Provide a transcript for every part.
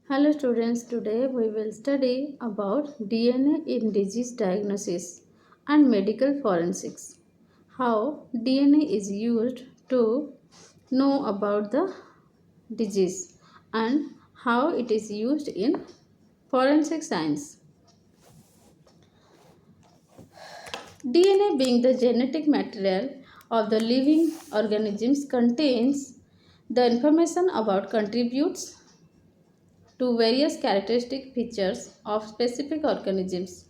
Hello students, today we will study about DNA in disease diagnosis and medical forensics. How DNA is used to know about the disease and how it is used in forensic science. DNA, being the genetic material of the living organisms, contains the information about contributes to various characteristic features of specific organisms.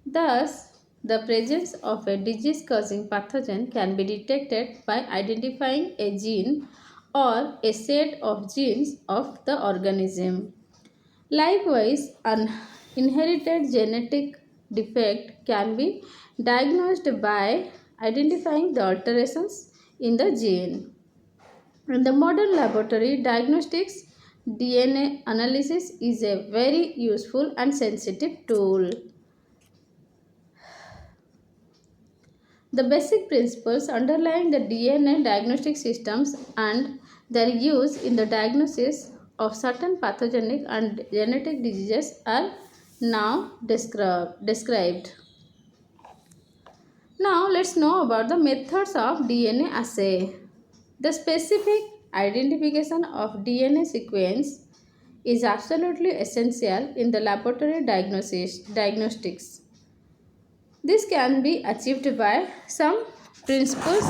Thus, the presence of a disease causing pathogen can be detected by identifying a gene or a set of genes of the organism. Likewise, an inherited genetic defect can be diagnosed by identifying the alterations in the gene. In the modern laboratory, diagnostics DNA analysis is a very useful and sensitive tool. The basic principles underlying the DNA diagnostic systems and their use in the diagnosis of certain pathogenic and genetic diseases are now described. Now let's know about the methods of DNA assay. The specific identification of DNA sequence is absolutely essential in the laboratory diagnostics. This can be achieved by some principles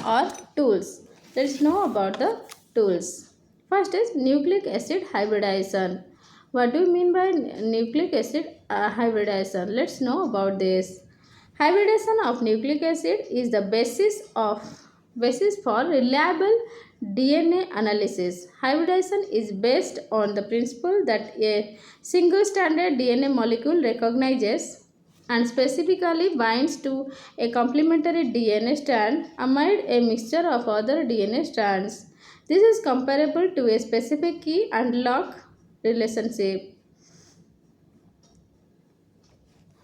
or tools. Let's know about the tools. First is nucleic acid hybridization. What do you mean by nucleic acid hybridization? Let's know about this. Hybridization of nucleic acid is the basis for reliable DNA analysis. Hybridization is based on the principle that a single standard DNA molecule recognizes and specifically binds to a complementary DNA strand amid a mixture of other DNA strands. This is comparable to a specific key and lock relationship.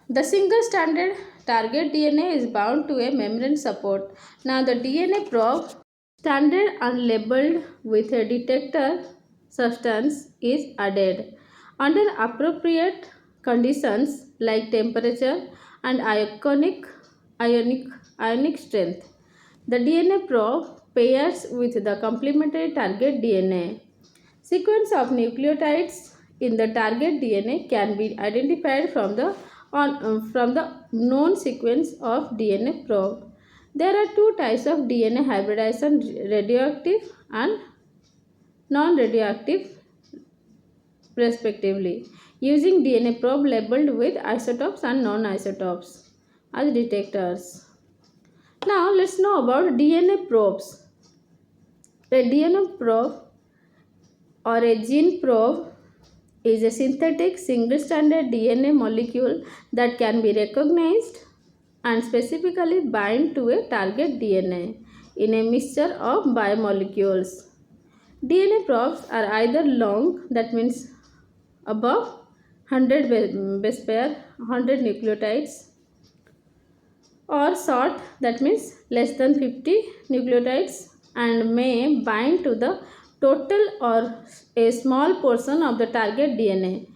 The single standard target DNA is bound to a membrane support. Now the DNA probe, standard and labeled with a detector substance, is added. Under appropriate conditions like temperature and ionic strength, the DNA probe pairs with the complementary target DNA. Sequence of nucleotides in the target DNA can be identified from the known sequence of DNA probe. There are two types of DNA hybridization: radioactive and non-radioactive respectively, using DNA probe labeled with isotopes and non-isotopes as detectors. Now let's know about DNA probes. A DNA probe or a gene probe is a synthetic single-stranded DNA molecule that can be recognized and specifically bind to a target DNA in a mixture of biomolecules. DNA probes are either long, that means above 100 base pair, 100 nucleotides, or short, that means less than 50 nucleotides, and may bind to the total or a small portion of the target DNA.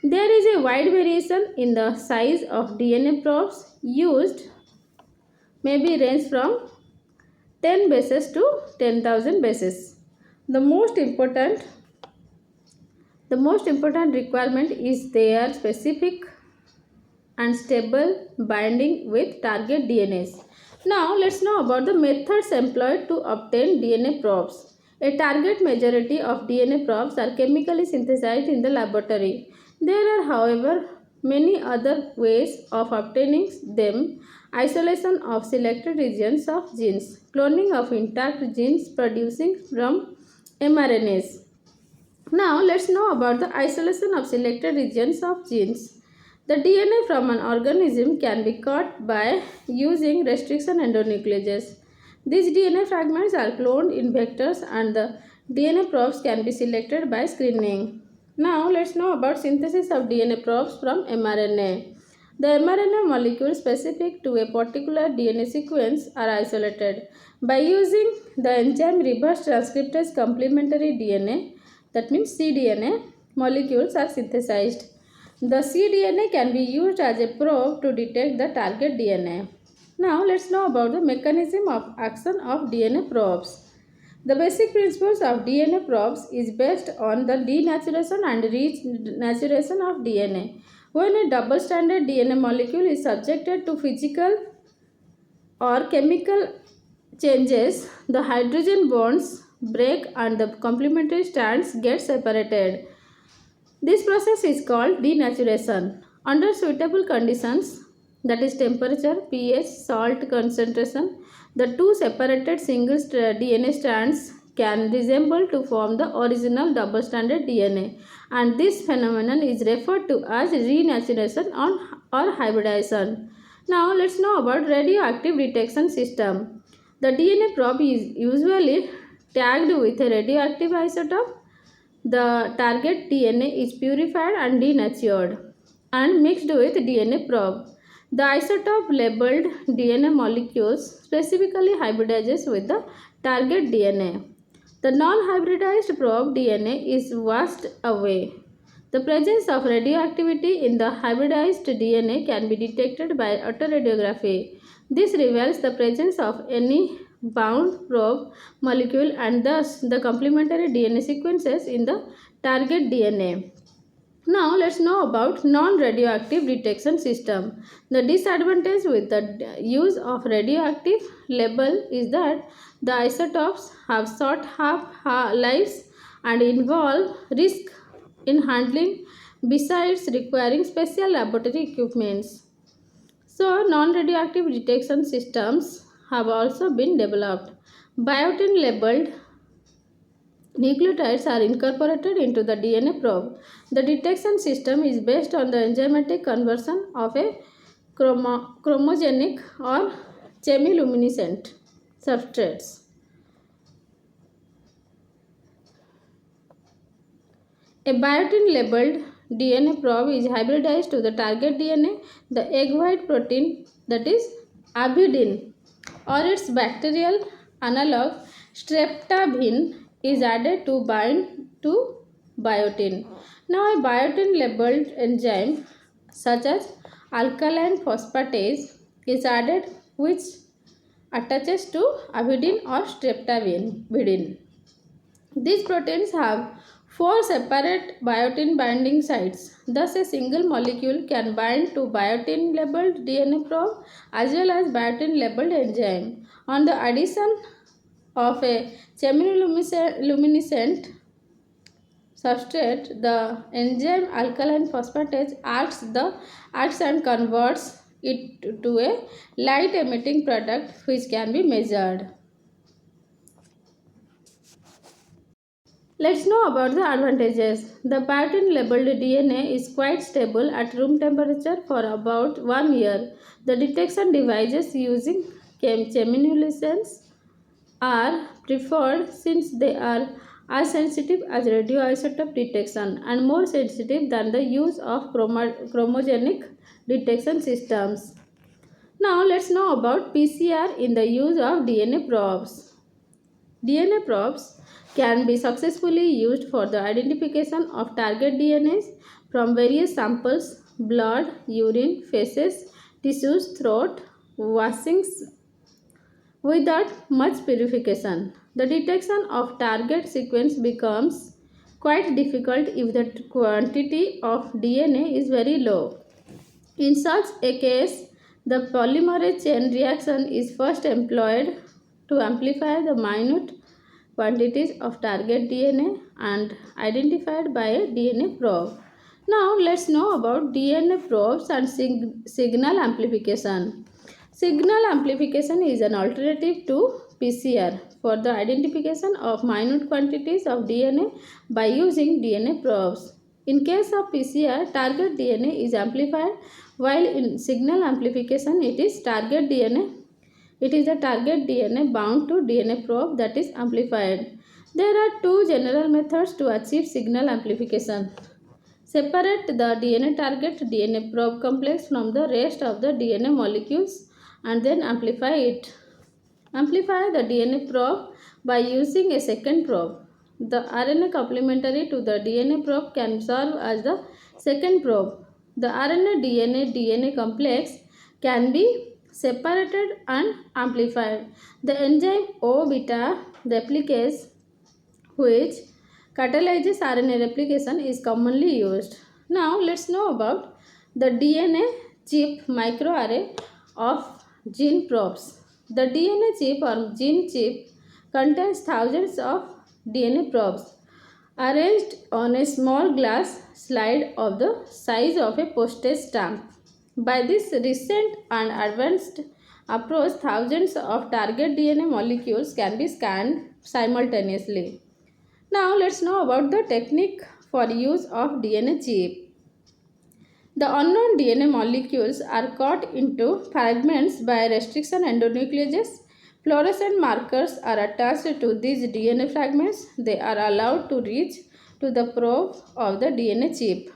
There is a wide variation in the size of DNA probes used, maybe range from 10 bases to 10,000 bases. The most important requirement is their specific and stable binding with target DNAs. Now let's know about the methods employed to obtain DNA probes. A target majority of DNA probes are chemically synthesized in the laboratory. There are, however, many other ways of obtaining them: isolation of selected regions of genes, cloning of intact genes producing from mRNAs. Now let's know about the isolation of selected regions of genes. The DNA from an organism can be cut by using restriction endonucleases. These DNA fragments are cloned in vectors and the DNA probes can be selected by screening. Now let's know about synthesis of DNA probes from mRNA. The mRNA molecules specific to a particular DNA sequence are isolated by using the enzyme reverse transcriptase complementary DNA, that means cDNA. molecules are synthesized. The cDNA can be used as a probe to detect the target DNA. Now let's know about the mechanism of action of DNA probes. The basic principles of DNA probes is based on the denaturation and renaturation of DNA. When a double-stranded DNA molecule is subjected to physical or chemical changes, the hydrogen bonds break and the complementary strands get separated. This process is called denaturation. Under suitable conditions, that is temperature, pH, salt concentration, the two separated single DNA strands can resemble to form the original double-stranded DNA, and this phenomenon is referred to as renaturation or hybridization. Now let's know about radioactive detection system. The DNA probe is usually tagged with a radioactive isotope. The target DNA is purified and denatured and mixed with DNA probe. The isotope labeled DNA molecules specifically hybridizes with the target DNA. The non-hybridized probe DNA is washed away. The presence of radioactivity in the hybridized DNA can be detected by autoradiography. This reveals the presence of any bound probe molecule and thus the complementary DNA sequences in the target DNA. Now let's know about non-radioactive detection system. The disadvantage with the use of radioactive label is that the isotopes have short half-lives and involve risk in handling besides requiring special laboratory equipments. So non-radioactive detection systems have also been developed. Biotin labeled nucleotides are incorporated into the DNA probe. The detection system is based on the enzymatic conversion of a chromogenic or chemiluminescent substrates. A biotin labeled DNA probe is hybridized to the target DNA, the egg white protein, that is avidin, or its bacterial analog streptavidin is added to bind to biotin. Now a biotin labeled enzyme such as alkaline phosphatase is added which attaches to avidin or streptavidin. These proteins have four separate biotin binding sites. Thus, a single molecule can bind to biotin labeled DNA probe as well as biotin labeled enzyme. On the addition of a chemiluminescent substrate, the enzyme alkaline phosphatase acts and converts it to a light emitting product which can be measured. Let's know about the advantages. The biotin labeled DNA is quite stable at room temperature for about 1 year. The detection devices using chemiluminescence are preferred since they are as sensitive as radioisotope detection and more sensitive than the use of chromogenic detection systems. Now let's know about PCR in the use of DNA probes. DNA probes can be successfully used for the identification of target DNAs from various samples, blood, urine, feces, tissues, throat, washings without much purification. The detection of target sequence becomes quite difficult if the quantity of DNA is very low. In such a case, the polymerase chain reaction is first employed to amplify the minute quantities of target DNA and identified by a DNA probe. Now let's know about DNA probes and signal amplification. Signal amplification is an alternative to PCR for the identification of minute quantities of DNA by using DNA probes. In case of PCR, target DNA is amplified, while in signal amplification it is the target DNA bound to DNA probe that is amplified. There are two general methods to achieve signal amplification. Separate the DNA target DNA probe complex from the rest of the DNA molecules and then amplify it. Amplify the DNA probe by using a second probe. The RNA complementary to the DNA probe can serve as the second probe. The RNA-DNA complex can be separated and amplified. The enzyme O-beta replicase, which catalyzes RNA replication, is commonly used. Now let's know about the DNA chip microarray of gene probes. The DNA chip or gene chip contains thousands of DNA probes arranged on a small glass slide of the size of a postage stamp. By this recent and advanced approach, thousands of target DNA molecules can be scanned simultaneously. Now let's know about the technique for use of DNA chip. The unknown DNA molecules are cut into fragments by restriction endonucleases. Fluorescent markers are attached to these DNA fragments. They are allowed to reach to the probe of the DNA chip.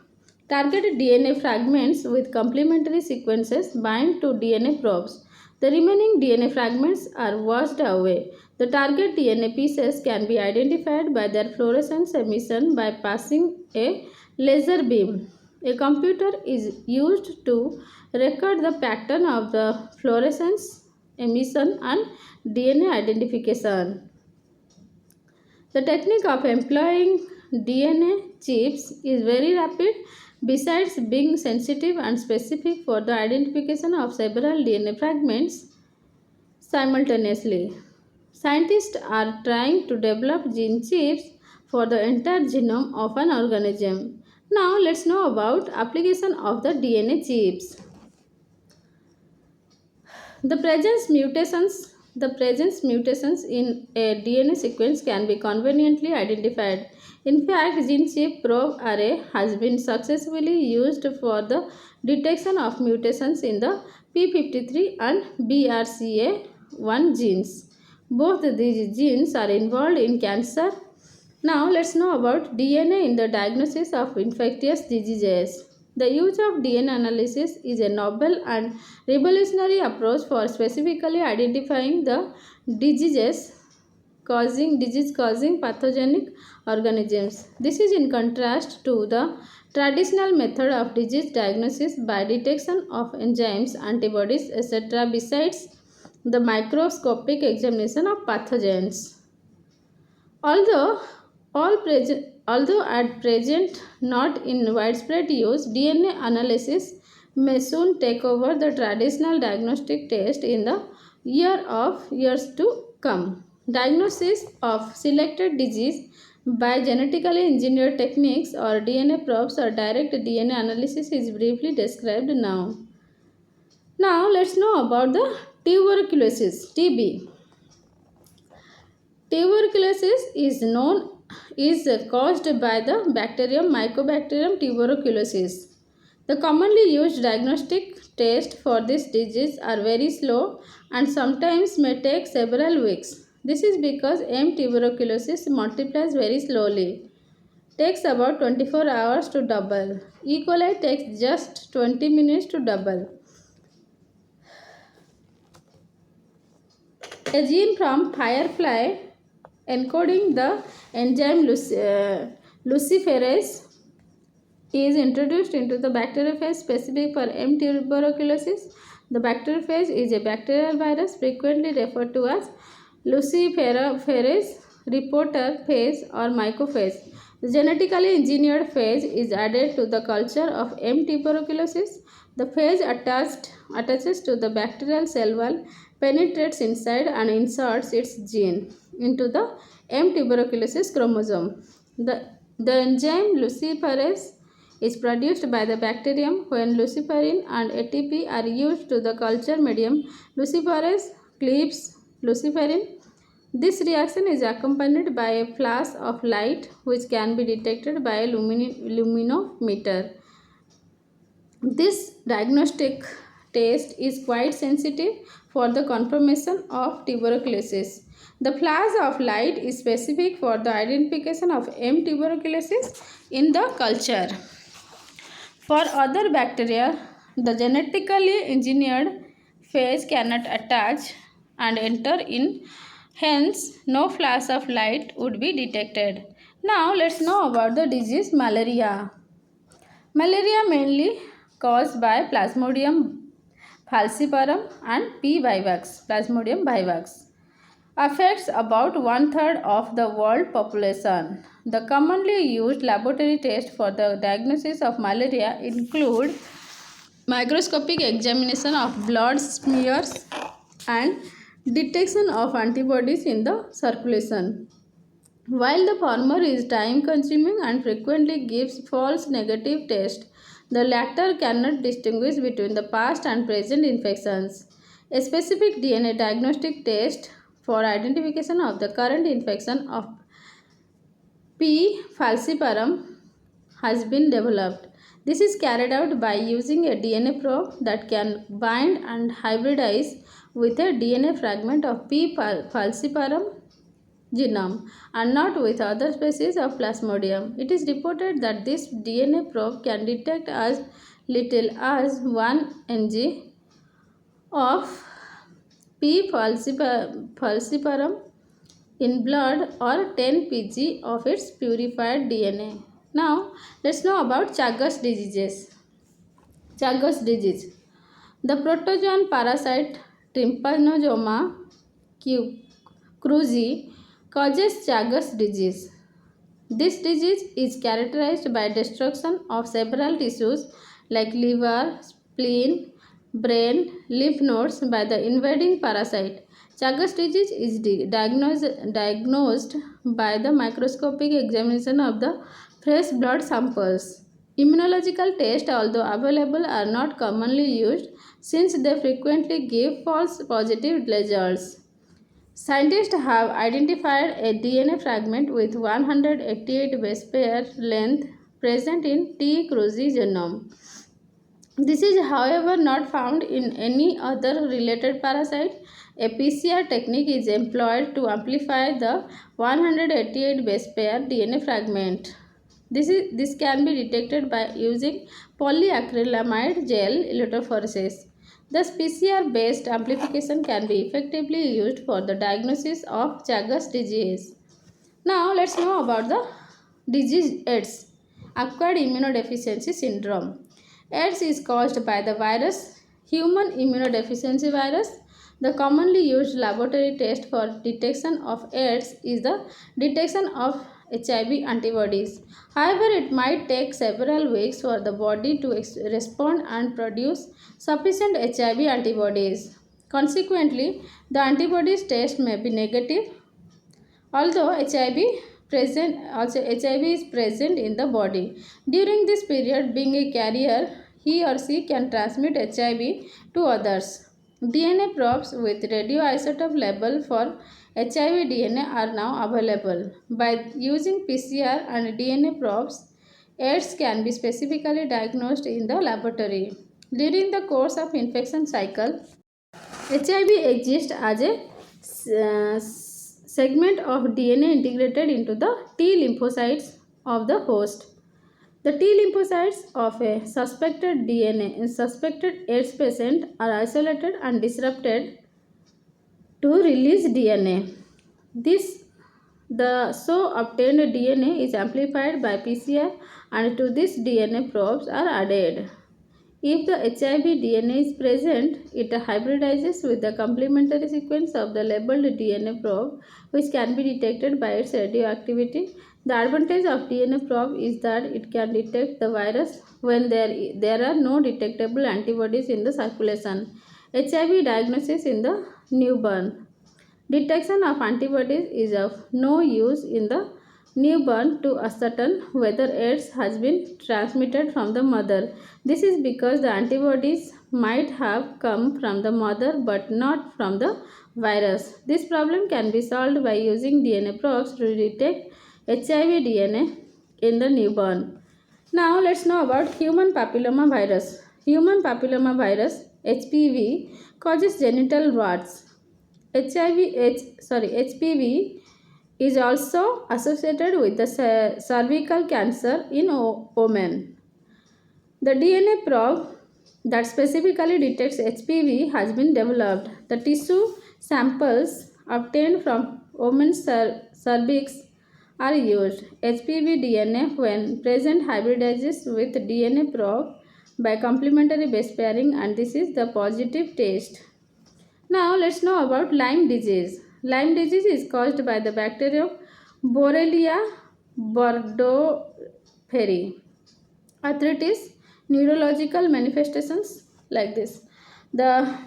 Targeted DNA fragments with complementary sequences bind to DNA probes. The remaining DNA fragments are washed away. The target DNA pieces can be identified by their fluorescence emission by passing a laser beam. A computer is used to record the pattern of the fluorescence emission and DNA identification. The technique of employing DNA chips is very rapid. Besides being sensitive and specific for the identification of several DNA fragments simultaneously, scientists are trying to develop gene chips for the entire genome of an organism. Now let's know about application of the DNA chips. The presence mutations in a DNA sequence can be conveniently identified. In fact, gene chip probe array has been successfully used for the detection of mutations in the p53 and BRCA1 genes. Both these genes are involved in cancer. Now let's know about DNA in the diagnosis of infectious diseases. The use of DNA analysis is a novel and revolutionary approach for specifically identifying the disease-causing pathogenic organisms. This is in contrast to the traditional method of disease diagnosis by detection of enzymes, antibodies, etc. besides the microscopic examination of pathogens. Although at present not in widespread use, DNA analysis may soon take over the traditional diagnostic test in the years to come. Diagnosis of selected disease by genetically engineered techniques or DNA probes or direct DNA analysis is briefly described now. Now let's know about the tuberculosis, TB. Tuberculosis is caused by the bacterium Mycobacterium tuberculosis. The commonly used diagnostic tests for this disease are very slow and sometimes may take several weeks. This is because M. tuberculosis multiplies very slowly. Takes about 24 hours to double. E. coli takes just 20 minutes to double. A gene from firefly encoding the enzyme luciferase is introduced into the bacteriophage specific for M. tuberculosis. The bacteriophage is a bacterial virus frequently referred to as luciferase reporter phage or mycophage. The genetically engineered phage is added to the culture of M. tuberculosis. The phage attaches to the bacterial cell wall, penetrates inside and inserts its gene into the M. tuberculosis chromosome. The enzyme luciferase is produced by the bacterium when luciferin and ATP are used to the culture medium. Luciferase cleaves luciferin. This reaction is accompanied by a flash of light which can be detected by a luminometer. This diagnostic test is quite sensitive for the confirmation of tuberculosis. The flash of light is specific for the identification of M. tuberculosis in the culture. For other bacteria, the genetically engineered phage cannot attach and enter in, hence no flash of light would be detected. Now let's know about the disease malaria. Malaria mainly caused by Plasmodium falciparum and P. vivax, Plasmodium vivax, affects about one-third of the world population. The commonly used laboratory tests for the diagnosis of malaria include microscopic examination of blood smears and detection of antibodies in the circulation. While the former is time consuming and frequently gives false negative tests, the latter cannot distinguish between the past and present infections. A specific DNA diagnostic test for identification of the current infection of P. falciparum has been developed. This is carried out by using a DNA probe that can bind and hybridize with a DNA fragment of P. falciparum genome and not with other species of Plasmodium. It is reported that this DNA probe can detect as little as 1 ng of P. falciparum in blood or 10 pg of its purified DNA. Now, let's know about Chagas diseases. Chagas disease. The protozoan parasite Trypanosoma cruzi causes Chagas disease. This disease is characterized by destruction of several tissues like liver, spleen, brain, lymph nodes by the invading parasite. Chagas disease is diagnosed by the microscopic examination of the fresh blood samples. Immunological tests, although available, are not commonly used since they frequently give false positive results. Scientists have identified a DNA fragment with 188 base pair length present in T. cruzi genome. This is, however, not found in any other related parasite. A PCR technique is employed to amplify the 188 base pair DNA fragment. This can be detected by using polyacrylamide gel electrophoresis. Thus, PCR-based amplification can be effectively used for the diagnosis of Chagas disease. Now, let's know about the disease AIDS, acquired immunodeficiency syndrome. AIDS is caused by the virus human immunodeficiency virus. The commonly used laboratory test for detection of AIDS is the detection of HIV antibodies. However, it might take several weeks for the body to respond and produce sufficient HIV antibodies. Consequently, the antibodies test may be negative. Although HIV is present in the body. During this period, being a carrier, he or she can transmit HIV to others. DNA probes with radioisotope label for HIV DNA are now available. By using PCR and DNA probes, AIDS can be specifically diagnosed in the laboratory. During the course of infection cycle, HIV exists as a segment of DNA integrated into the T lymphocytes of the host. The T lymphocytes of a suspected AIDS patient are isolated and disrupted to release DNA. The so obtained DNA is amplified by PCR and to this DNA probes are added. If the HIV DNA is present, it hybridizes with the complementary sequence of the labeled DNA probe, which can be detected by its radioactivity. The advantage of DNA probe is that it can detect the virus when there are no detectable antibodies in the circulation. HIV diagnosis in the newborn. Detection of antibodies is of no use in the newborn to ascertain whether AIDS has been transmitted from the mother. This is because the antibodies might have come from the mother but not from the virus. This problem can be solved by using DNA probes to detect HIV DNA in the newborn. Now let's know about human papilloma virus. Human papilloma virus HPV causes genital warts. HPV is also associated with the cervical cancer in women. The DNA probe that specifically detects HPV has been developed. The tissue samples obtained from women's cervix are used. HPV DNA, when present, hybridizes with DNA probe by complementary base pairing, and this is the positive test. Now let's know about Lyme disease. Lyme disease is caused by the bacterium Borrelia burgdorferi. Arthritis, neurological manifestations like this. The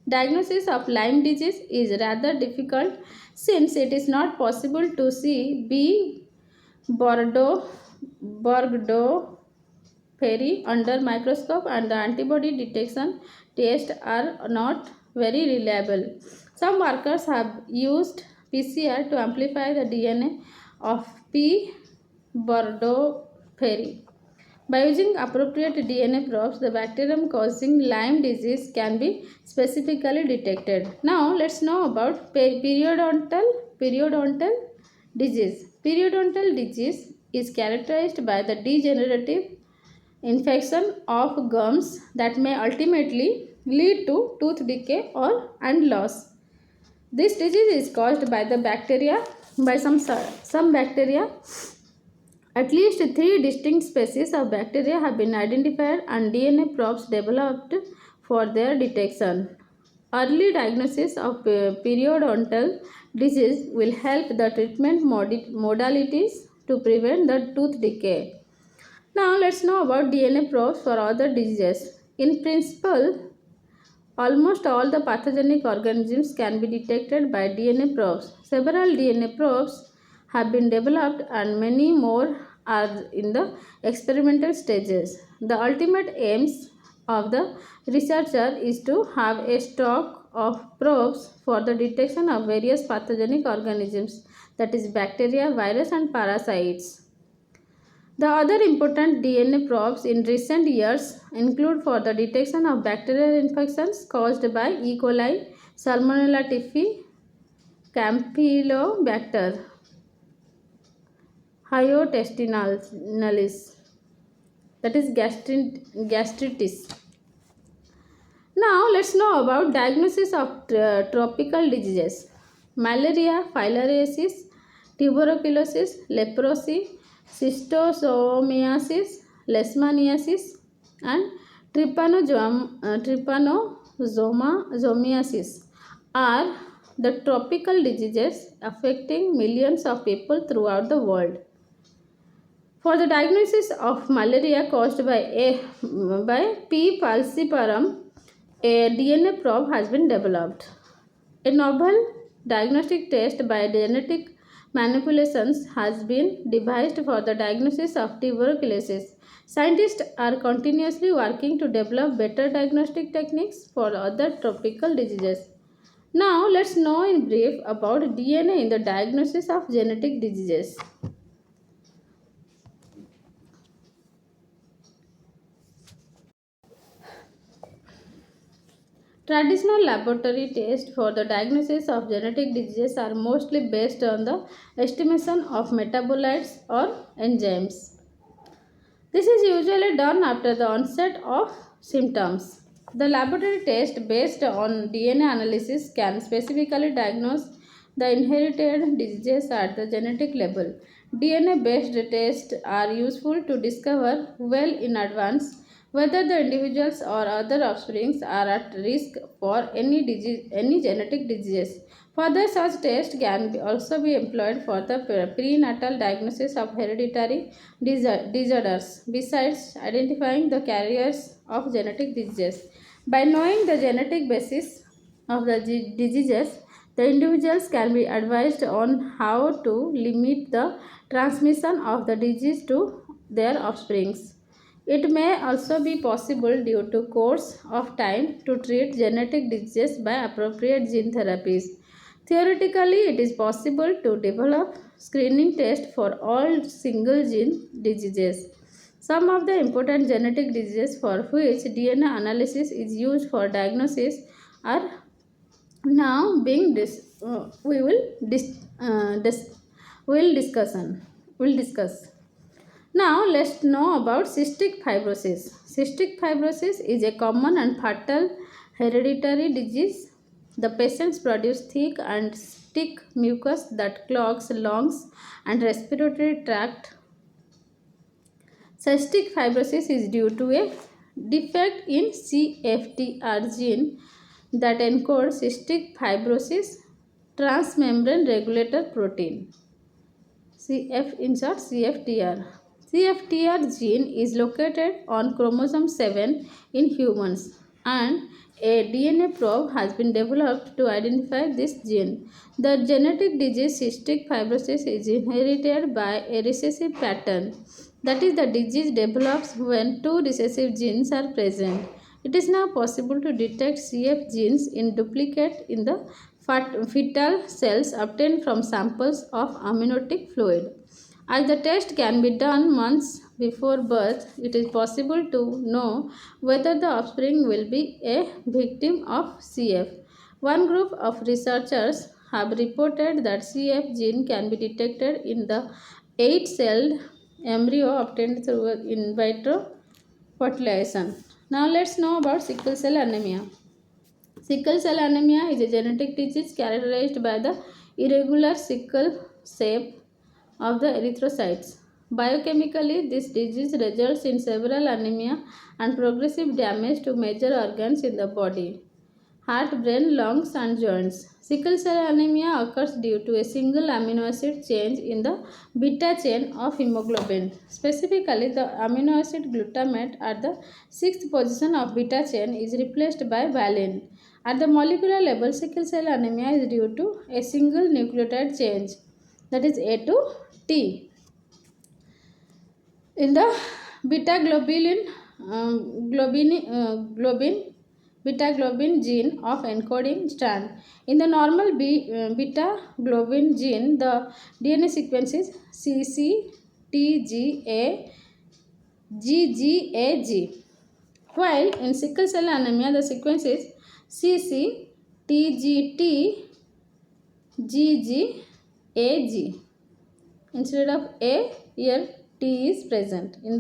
diagnosis of Lyme disease is rather difficult since it is not possible to see B. Bordeaux under microscope, and the antibody detection tests are not very reliable. Some workers have used PCR to amplify the DNA of P. Bordeaux. By using appropriate DNA probes, the bacterium causing Lyme disease can be specifically detected. Now let's know about periodontal disease. Periodontal disease is characterized by the degenerative infection of gums that may ultimately lead to tooth decay or and loss. This disease is caused by the bacteria by some bacteria. At least three distinct species of bacteria have been identified and DNA probes developed for their detection. Early diagnosis of periodontal disease will help the treatment modalities to prevent the tooth decay. Now let's know about DNA probes for other diseases. In principle, almost all the pathogenic organisms can be detected by DNA probes. Several DNA probes have been developed and many more are in the experimental stages. The ultimate aims of the researcher is to have a stock of probes for the detection of various pathogenic organisms, that is bacteria, virus and parasites. The other important DNA probes in recent years include for the detection of bacterial infections caused by E. coli, Salmonella typhi, Campylobacter, hyotestinalis, that is gastritis. Now let's know about diagnosis of tropical diseases. Malaria, filariasis, tuberculosis, leprosy, schistosomiasis, leishmaniasis and trypanosomiasis are the tropical diseases affecting millions of people throughout the world. For the diagnosis of malaria caused by P. falciparum, a DNA probe has been developed. A novel diagnostic test by genetic manipulations has been devised for the diagnosis of tuberculosis. Scientists are continuously working to develop better diagnostic techniques for other tropical diseases. Now, let's know in brief about DNA in the diagnosis of genetic diseases. Traditional laboratory tests for the diagnosis of genetic diseases are mostly based on the estimation of metabolites or enzymes. This is usually done after the onset of symptoms. The laboratory test based on DNA analysis can specifically diagnose the inherited diseases at the genetic level. DNA based tests are useful to discover well in advance whether the individuals or other offsprings are at risk for any genetic disease. Further, such tests can also be employed for the prenatal diagnosis of hereditary disorders, besides identifying the carriers of genetic diseases. By knowing the genetic basis of the diseases, the individuals can be advised on how to limit the transmission of the disease to their offsprings. It may also be possible due to course of time to treat genetic diseases by appropriate gene therapies. Theoretically, it is possible to develop screening tests for all single gene diseases. Some of the important genetic diseases for which DNA analysis is used for diagnosis are now being we'll discuss. Now let's know about cystic fibrosis. Cystic fibrosis is a common and fatal hereditary disease. The patients produce thick and cystic mucus that clogs lungs and respiratory tract. Cystic fibrosis is due to a defect in CFTR gene that encodes cystic fibrosis transmembrane regulator protein. CF in short CFTR. CFTR gene is located on chromosome 7 in humans, and a DNA probe has been developed to identify this gene. The genetic disease cystic fibrosis is inherited by a recessive pattern. That is, the disease develops when two recessive genes are present. It is now possible to detect CF genes in duplicate in the fetal cells obtained from samples of amniotic fluid. As the test can be done months before birth, it is possible to know whether the offspring will be a victim of CF. One group of researchers have reported that CF gene can be detected in the 8-celled embryo obtained through in vitro fertilization. Now let's know about sickle cell anemia. Sickle cell anemia is a genetic disease characterized by the irregular sickle shape of the erythrocytes. Biochemically, this disease results in several anemia and progressive damage to major organs in the body: heart, brain, lungs, and joints. Sickle cell anemia occurs due to a single amino acid change in the beta chain of hemoglobin. Specifically, the amino acid glutamate at the 6th position of beta chain is replaced by valine. At the molecular level, sickle cell anemia is due to a single nucleotide change, that is A to T, in the beta beta globin gene of encoding strand. In the normal beta globin gene, the DNA sequence is CCTGA-GGAG, while in sickle cell anemia, the sequence is CCTGT-GGAG. Instead of A, here T is present in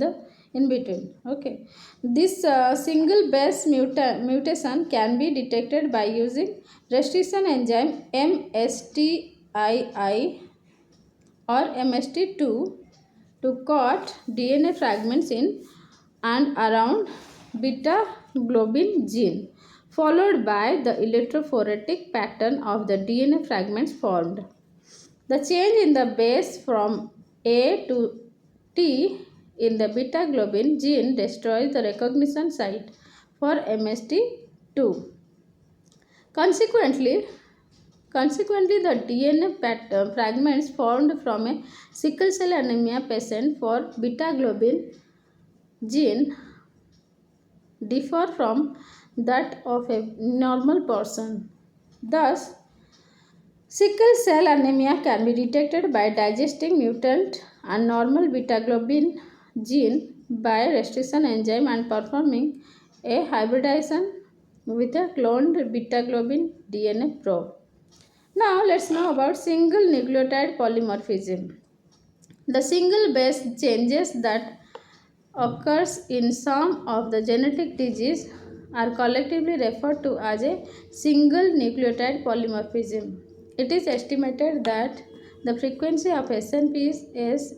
between. Okay, this single base mutation can be detected by using restriction enzyme MSTII or MST2 to cut DNA fragments in and around beta globin gene, followed by the electrophoretic pattern of the DNA fragments formed. The change in the base from A to T in the beta globin gene destroys the recognition site for MST2. Consequently, the DNA fragments formed from a sickle cell anemia patient for beta globin gene differ from that of a normal person. Thus, sickle cell anemia can be detected by digesting mutant and normal beta globin gene by restriction enzyme and performing a hybridization with a cloned beta globin DNA probe. Now let's know about single nucleotide polymorphism. The single base changes that occurs in some of the genetic disease are collectively referred to as a single nucleotide polymorphism. It is estimated that the frequency of SNPs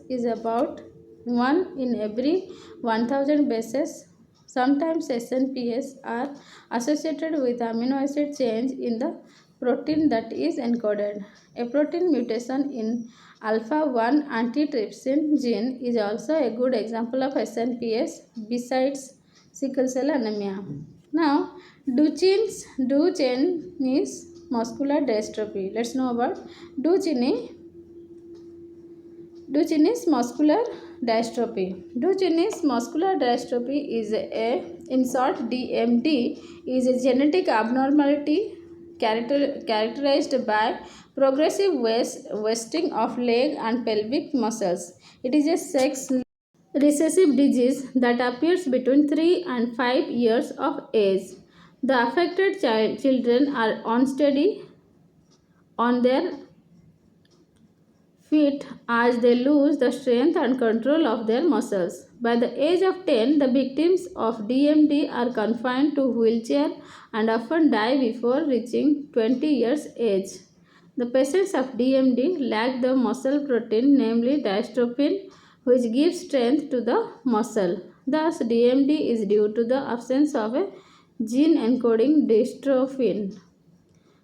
is about 1 in every 1000 bases. Sometimes SNPs are associated with amino acid change in the protein that is encoded. A protein mutation in alpha 1 antitrypsin gene is also a good example of SNPs besides sickle cell anemia. Now, Duchenne's muscular dystrophy. Let's know about Duchenne's muscular dystrophy. Duchenne's muscular dystrophy is in short, DMD, is a genetic abnormality characterized by progressive wasting of leg and pelvic muscles. It is a sex recessive disease that appears between 3 and 5 years of age. The affected children are unsteady on their feet as they lose the strength and control of their muscles. By the age of 10, the victims of DMD are confined to wheelchair and often die before reaching 20 years age. The patients of DMD lack the muscle protein, namely dystrophin, which gives strength to the muscle. Thus, DMD is due to the absence of a gene encoding dystrophin.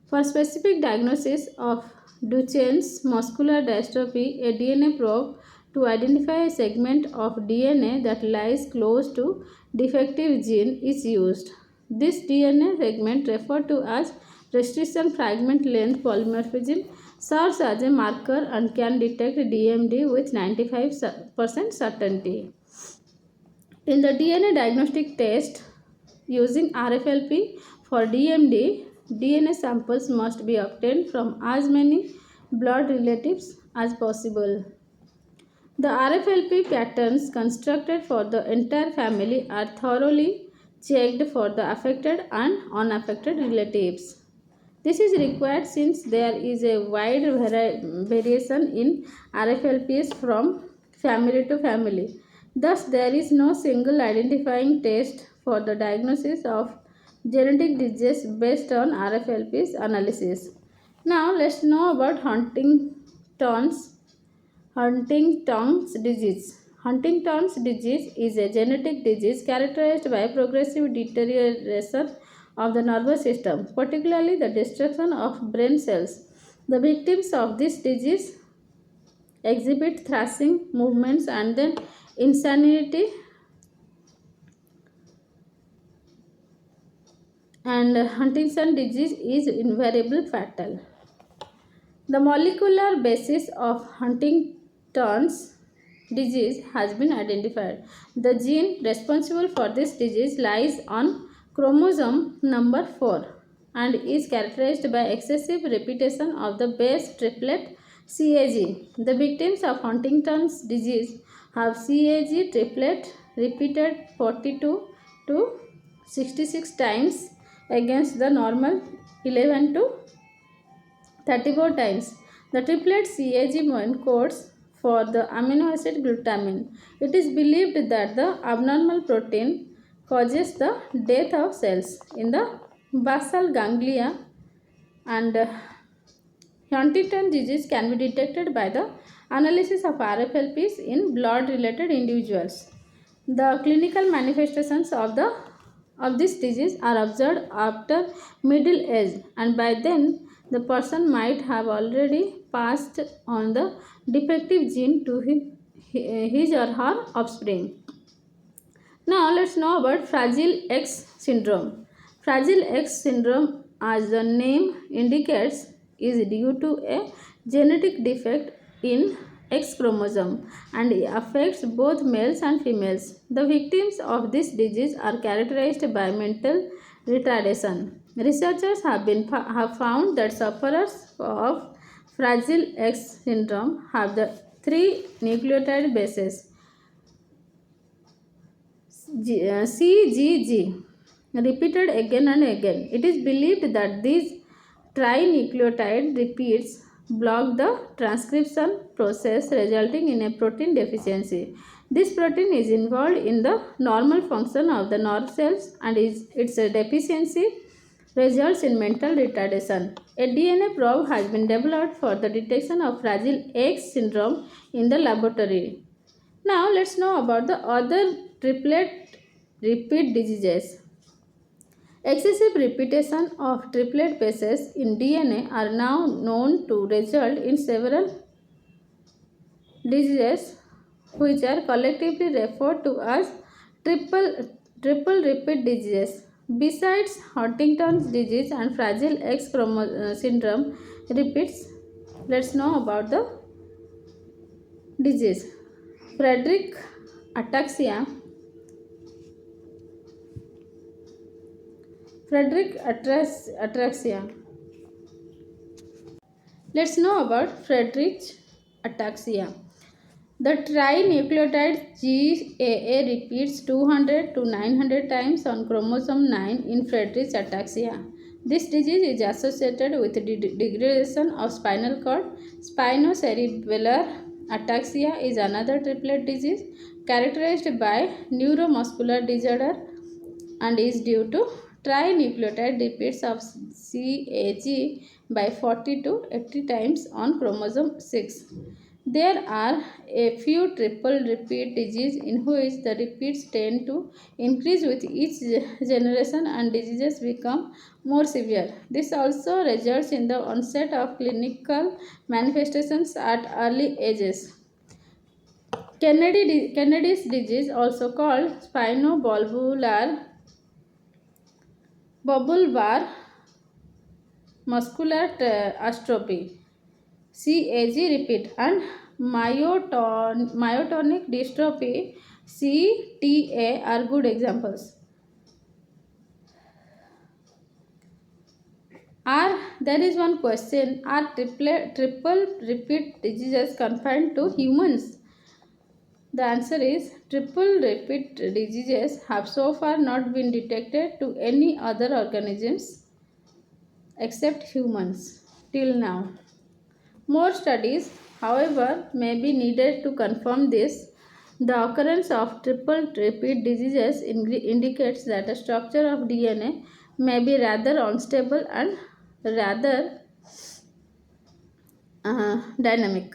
For specific diagnosis of Duchenne's muscular dystrophy, a DNA probe to identify a segment of DNA that lies close to defective gene is used. This DNA segment, referred to as restriction fragment length polymorphism, serves as a marker and can detect DMD with 95% certainty. In the DNA diagnostic test using RFLP for DMD, DNA samples must be obtained from as many blood relatives as possible. The RFLP patterns constructed for the entire family are thoroughly checked for the affected and unaffected relatives. This is required since there is a wide variation in RFLPs from family to family. Thus, there is no single identifying test for the diagnosis of genetic disease based on RFLPs analysis. Now, let's know about Huntington's disease. Huntington's disease is a genetic disease characterized by progressive deterioration of the nervous system, particularly the destruction of brain cells. The victims of this disease exhibit thrashing movements and then insanity, and Huntington's disease is invariably fatal. The molecular basis of Huntington's disease has been identified. The gene responsible for this disease lies on chromosome number 4 and is characterized by excessive repetition of the base triplet CAG. The victims of Huntington's disease have CAG triplet repeated 42 to 66 times against the normal 11 to 34 times. The triplet CAG encodes for the amino acid glutamine. It is believed that the abnormal protein causes the death of cells in the basal ganglia, and Huntington disease can be detected by the analysis of RFLPs in blood related individuals. The clinical manifestations of this disease are observed after middle age, and by then the person might have already passed on the defective gene to his or her offspring. Now let's know about Fragile X syndrome. Fragile X syndrome, as the name indicates, is due to a genetic defect in X chromosome and affects both males and females. The victims of this disease are characterized by mental retardation. Researchers have found that sufferers of Fragile X syndrome have the three nucleotide bases CGG repeated again and again. It is believed that these trinucleotide repeats block the transcription process, resulting in a protein deficiency. This protein is involved in the normal function of the nerve cells, and its deficiency results in mental retardation. A DNA probe has been developed for the detection of Fragile X syndrome in the laboratory. Now let's know about the other triplet repeat diseases. Excessive repetition of triplet bases in DNA are now known to result in several diseases, which are collectively referred to as triple repeat diseases. Besides Huntington's disease and Fragile X syndrome repeats, let's know about the disease. Friedreich ataxia. Let's know about Friedreich ataxia. The trinucleotide GAA repeats 200 to 900 times on chromosome 9 in Friedreich ataxia. This disease is associated with degradation of spinal cord. Spinocerebellar ataxia is another triplet disease characterized by neuromuscular disorder and is due to trinucleotide repeats of CAG by 40 to 80 times on chromosome 6. There are a few triple repeat diseases in which the repeats tend to increase with each generation and diseases become more severe. This also results in the onset of clinical manifestations at early ages. Kennedy's disease, also called spinobalbular bubble bar muscular atrophy CAG repeat and myotonic dystrophy CTA are good examples. There is one question: are triple repeat diseases confined to humans? The answer is triple repeat diseases have so far not been detected to any other organisms except humans till now. More studies, however, may be needed to confirm this. The occurrence of triple repeat diseases indicates that the structure of DNA may be rather unstable and rather dynamic.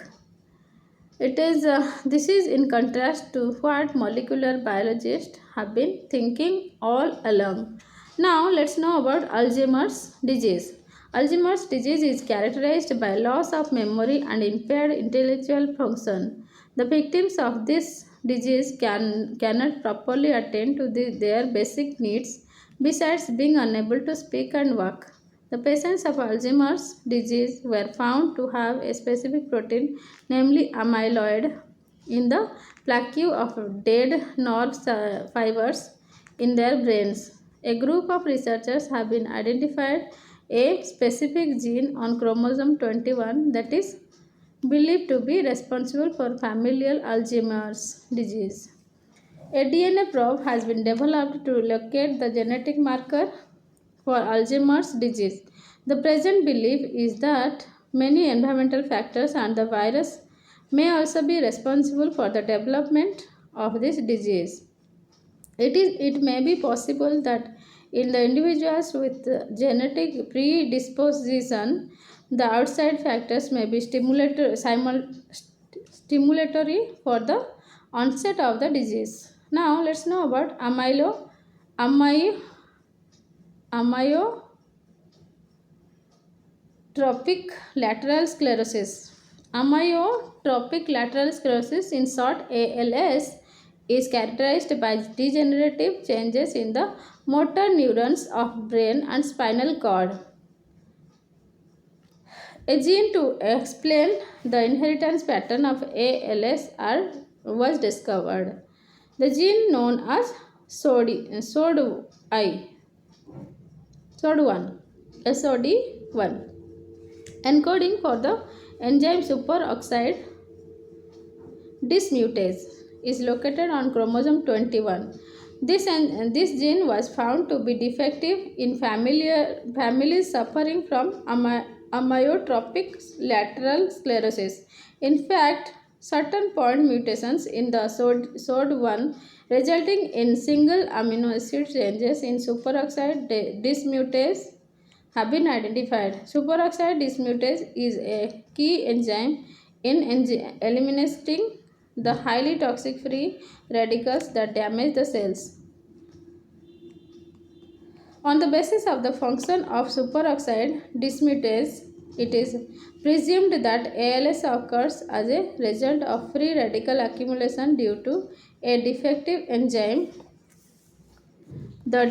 This is in contrast to what molecular biologists have been thinking all along. Now let's know about Alzheimer's disease. Alzheimer's disease is characterized by loss of memory and impaired intellectual function. The victims of this disease cannot properly attend to their basic needs besides being unable to speak and walk. The patients of Alzheimer's disease were found to have a specific protein, namely amyloid, in the plaque of dead nerve fibers in their brains. A group of researchers have been identified a specific gene on chromosome 21 that is believed to be responsible for familial Alzheimer's disease. A DNA probe has been developed to locate the genetic marker for Alzheimer's disease. The present belief is that many environmental factors and the virus may also be responsible for the development of this disease. It may be possible that in the individuals with genetic predisposition, the outside factors may be stimulatory for the onset of the disease. Now let's know about amyotrophic lateral sclerosis. Amyotrophic lateral sclerosis, in short ALS, is characterized by degenerative changes in the motor neurons of brain and spinal cord. A gene to explain the inheritance pattern of ALS was discovered. The gene known as SOD1, encoding for the enzyme superoxide dismutase, is located on chromosome 21. This gene was found to be defective in families suffering from amyotrophic lateral sclerosis. In fact, certain point mutations in the SOD1 resulting in single amino acid changes in superoxide dismutase have been identified. Superoxide dismutase is a key enzyme in eliminating the highly toxic free radicals that damage the cells. On the basis of the function of superoxide dismutase, it is presumed that ALS occurs as a result of free radical accumulation due to a defective enzyme. The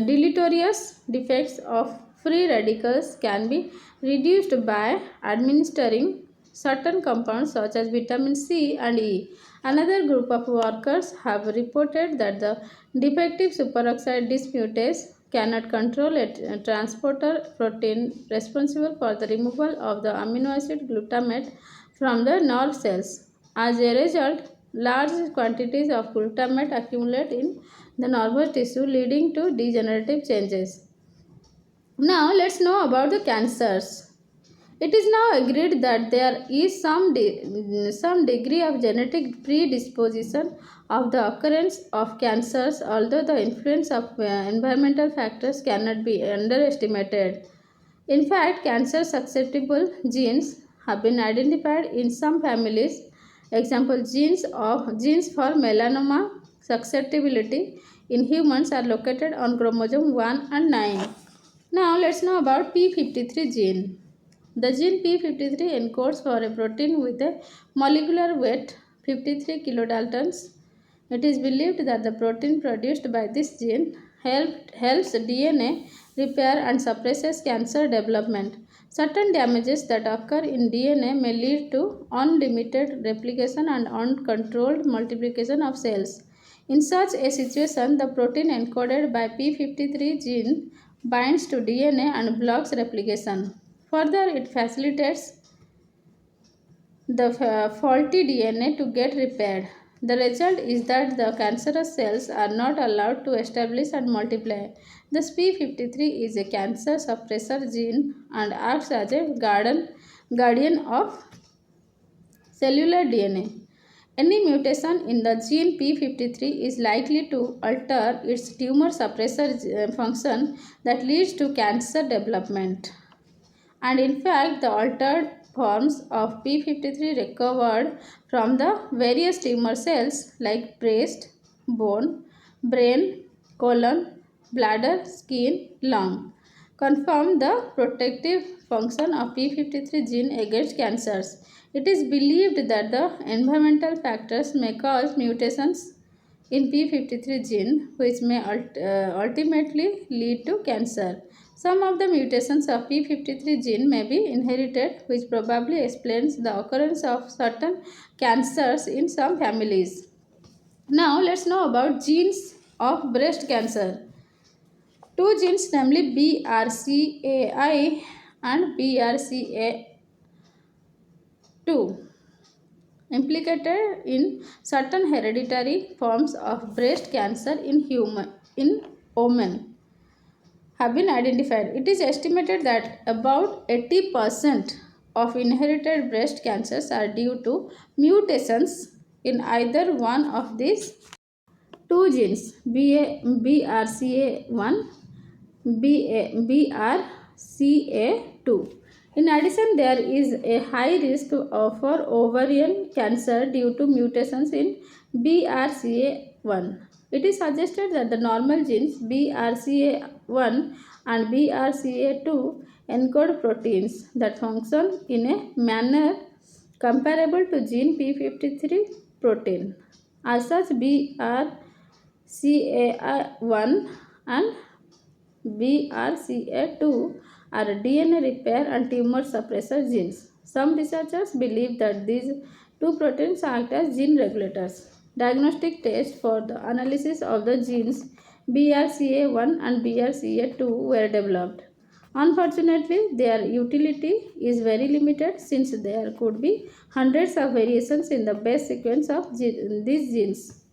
deleterious defects of free radicals can be reduced by administering certain compounds such as vitamin C and E. Another group of workers have reported that the defective superoxide dismutase cannot control a transporter protein responsible for the removal of the amino acid glutamate from the nerve cells. As a result, large quantities of glutamate accumulate in the nervous tissue, leading to degenerative changes. Now let's know about the cancers. It is now agreed that there is some degree of genetic predisposition of the occurrence of cancers, although the influence of environmental factors cannot be underestimated. In fact, cancer susceptible genes have been identified in some families. Example, genes for melanoma susceptibility in humans are located on chromosome 1 and 9. Now let's know about p53 gene. The gene p53 encodes for a protein with a molecular weight 53 kilodaltons. It is believed that the protein produced by this gene helps DNA repair and suppresses cancer development. Certain damages that occur in DNA may lead to unlimited replication and uncontrolled multiplication of cells. In such a situation, the protein encoded by p53 gene binds to DNA and blocks replication. Further, it facilitates the faulty DNA to get repaired. The result is that the cancerous cells are not allowed to establish and multiply. Thus, p53 is a cancer suppressor gene and acts as a guardian of cellular DNA. Any mutation in the gene p53 is likely to alter its tumor suppressor function that leads to cancer development. And in fact, the altered forms of p53 recovered from the various tumor cells like breast, bone, brain, colon, bladder, skin, lung confirm the protective function of p53 gene against cancers. It is believed that the environmental factors may cause mutations in p53 gene which may ultimately lead to cancer. Some of the mutations of p53 gene may be inherited, which probably explains the occurrence of certain cancers in some families. Now let's know about genes of breast cancer. Two genes, namely BRCA1 and BRCA2, implicated in certain hereditary forms of breast cancer in women, have been identified. It is estimated that about 80% of inherited breast cancers are due to mutations in either one of these two genes, BRCA1, BRCA2. In addition, there is a high risk for ovarian cancer due to mutations in BRCA1. It is suggested that the normal genes BRCA1 and BRCA2 encode proteins that function in a manner comparable to gene p53 protein. As such, BRCA1 and BRCA2 are DNA repair and tumor suppressor genes. Some researchers believe that these two proteins act as gene regulators. Diagnostic tests for the analysis of the genes BRCA1 and BRCA2 were developed. Unfortunately, their utility is very limited since there could be hundreds of variations in the base sequence of these genes.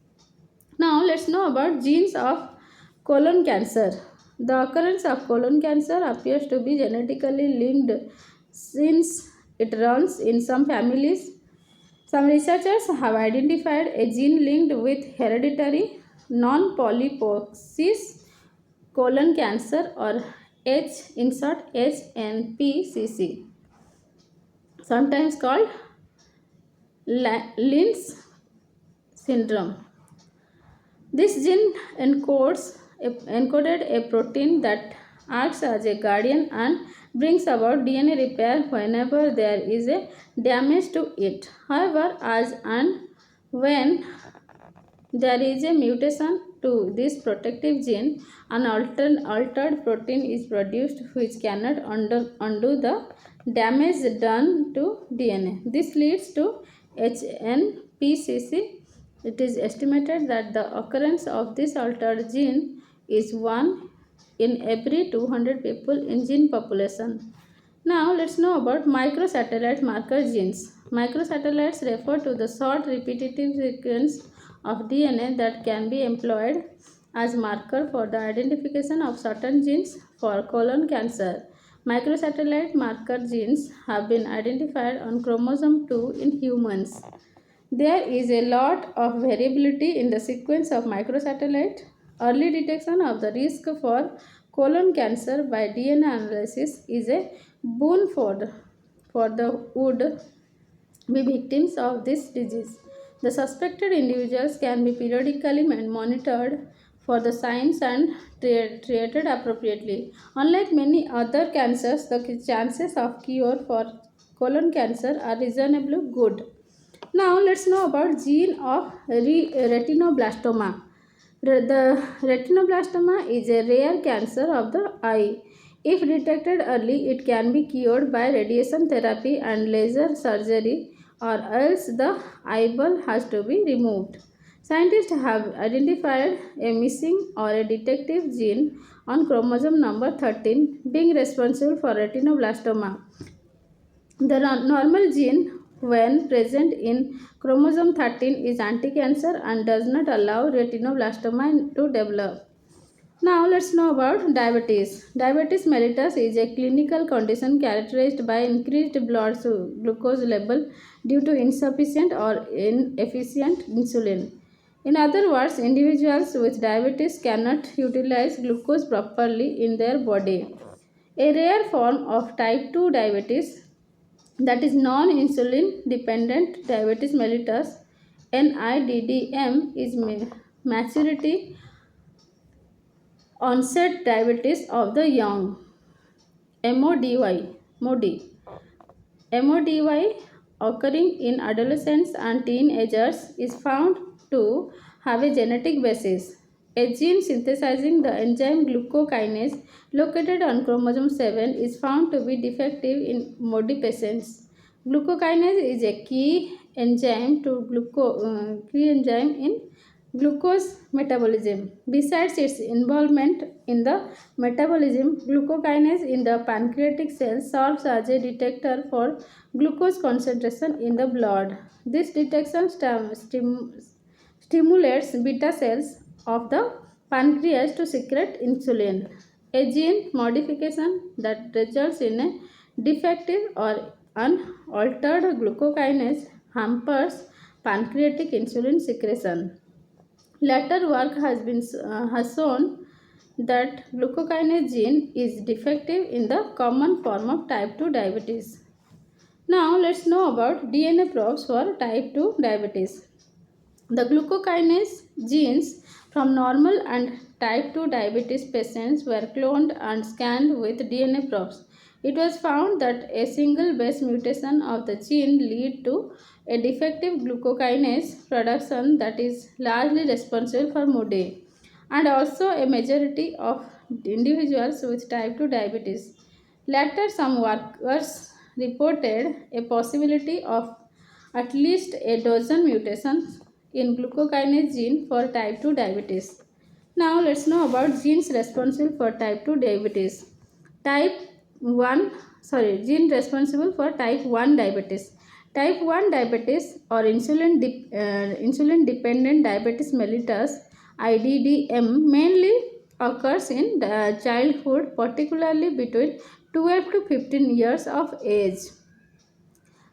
Now, let's know about genes of colon cancer. The occurrence of colon cancer appears to be genetically linked since it runs in some families. Some researchers have identified a gene linked with hereditary non-polyposis colon cancer, or HNPCC, sometimes called Lynch syndrome. This gene encoded a protein that acts as a guardian and brings about DNA repair whenever there is a damage to it. However, as and when there is a mutation to this protective gene, an altered protein is produced which cannot undo the damage done to DNA. This leads to HNPCC. It is estimated that the occurrence of this altered gene is 1 in every 200 people in gene population. Now let's know about microsatellite marker genes. Microsatellites refer to the short repetitive sequence of DNA that can be employed as marker for the identification of certain genes for colon cancer. Microsatellite marker genes have been identified on chromosome 2 in humans. There is a lot of variability in the sequence of microsatellite. Early detection of the risk for colon cancer by DNA analysis is a boon for the would be victims of this disease. The suspected individuals can be periodically monitored for the signs and treated appropriately. Unlike many other cancers, the chances of cure for colon cancer are reasonably good. Now let's know about gene of retinoblastoma. The retinoblastoma is a rare cancer of the eye. If detected early, it can be cured by radiation therapy and laser surgery, or else the eyeball has to be removed. Scientists have identified a missing or a defective gene on chromosome number 13 being responsible for retinoblastoma. The normal gene, when present in chromosome 13, is anti-cancer and does not allow retinoblastoma to develop. Now let's know about diabetes. Diabetes mellitus is a clinical condition characterized by increased blood glucose level due to insufficient or inefficient insulin. In other words, individuals with diabetes cannot utilize glucose properly in their body. A rare form of type 2 diabetes, that is non-insulin dependent diabetes mellitus NIDDM, is maturity onset diabetes of the young. MODY MODY occurring in adolescents and teenagers is found to have a genetic basis. A gene synthesizing the enzyme glucokinase located on chromosome 7 is found to be defective in MODY patients. Glucokinase is a key enzyme in glucose metabolism. Besides its involvement in the metabolism, glucokinase in the pancreatic cells serves as a detector for glucose concentration in the blood. This detection stimulates beta cells of the pancreas to secrete insulin. A gene modification that results in a defective or unaltered glucokinase hampers pancreatic insulin secretion. Later work has shown that glucokinase gene is defective in the common form of type 2 diabetes. Now let's know about DNA probes for type 2 diabetes. The glucokinase genes from normal and type 2 diabetes patients were cloned and scanned with DNA probes. It was found that a single base mutation of the gene lead to a defective glucokinase production that is largely responsible for MODY, and also a majority of individuals with type 2 diabetes. Later, some workers reported a possibility of at least a dozen mutations in glucokinase gene for type 2 diabetes. Now let's know about genes responsible for type 2 diabetes. Type 1 Gene responsible for type 1 diabetes. Type 1 diabetes or insulin dependent diabetes mellitus IDDM mainly occurs in childhood, particularly between 12 to 15 years of age.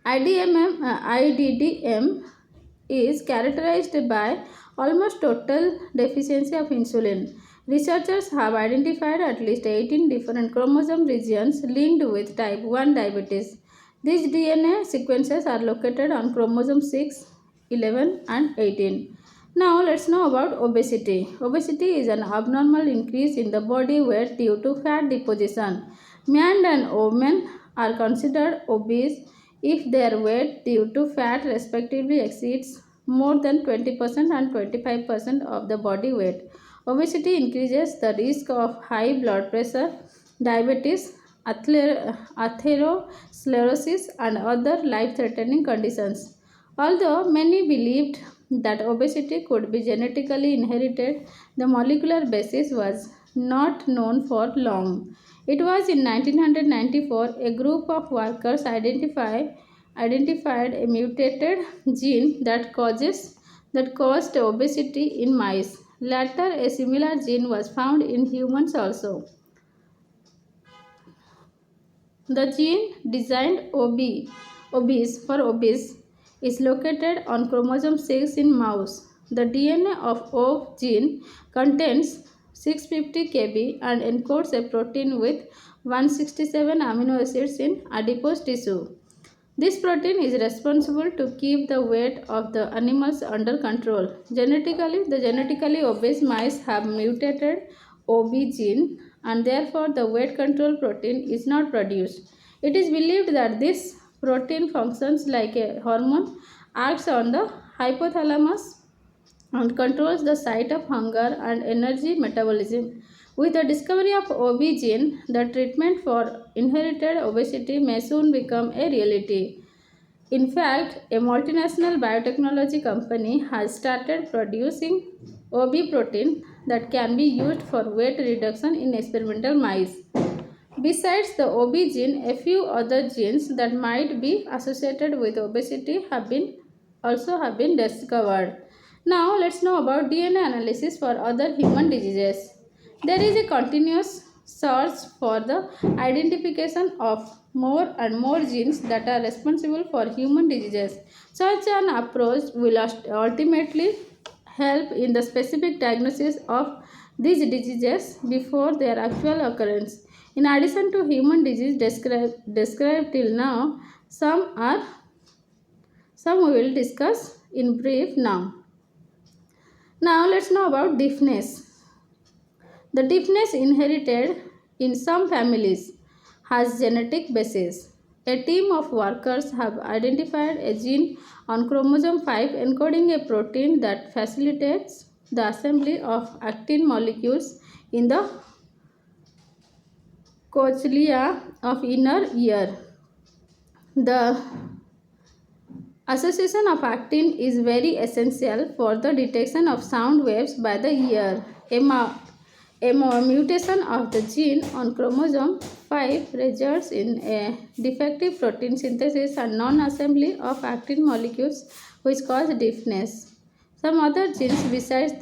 IDDM is characterized by almost total deficiency of insulin. Researchers have identified at least 18 different chromosome regions linked with type 1 diabetes. These DNA sequences are located on chromosome 6, 11, and 18. Now let's know about obesity. Obesity is an abnormal increase in the body weight due to fat deposition. Men and women are considered obese if their weight due to fat respectively exceeds more than 20% and 25% of the body weight. Obesity increases the risk of high blood pressure, diabetes, atherosclerosis, and other life-threatening conditions. Although many believed that obesity could be genetically inherited, the molecular basis was not known for long. It was in 1994 a group of workers identified a mutated gene that caused obesity in mice. Later, a similar gene was found in humans also. The gene designed obese for obese is located on chromosome 6 in mouse. The DNA of O gene contains 650 kb and encodes a protein with 167 amino acids in adipose tissue. This protein is responsible to keep the weight of the animals under control. Genetically, the genetically obese mice have mutated OB gene and therefore the weight control protein is not produced. It is believed that this protein functions like a hormone, acts on the hypothalamus and controls the site of hunger and energy metabolism. With the discovery of OB gene, the treatment for inherited obesity may soon become a reality. In fact, a multinational biotechnology company has started producing OB protein that can be used for weight reduction in experimental mice. Besides the OB gene, a few other genes that might be associated with obesity have been discovered. Now let's know about DNA analysis for other human diseases. There is a continuous search for the identification of more and more genes that are responsible for human diseases. Such an approach will ultimately help in the specific diagnosis of these diseases before their actual occurrence. In addition to human disease described till now, some we will discuss in brief now. Now let's know about deafness. The deafness inherited in some families has genetic basis. A team of workers have identified a gene on chromosome 5 encoding a protein that facilitates the assembly of actin molecules in the cochlea of inner ear. The association of actin is very essential for the detection of sound waves by the ear. A mutation of the gene on chromosome 5 results in a defective protein synthesis and non-assembly of actin molecules which cause deafness. Some other genes besides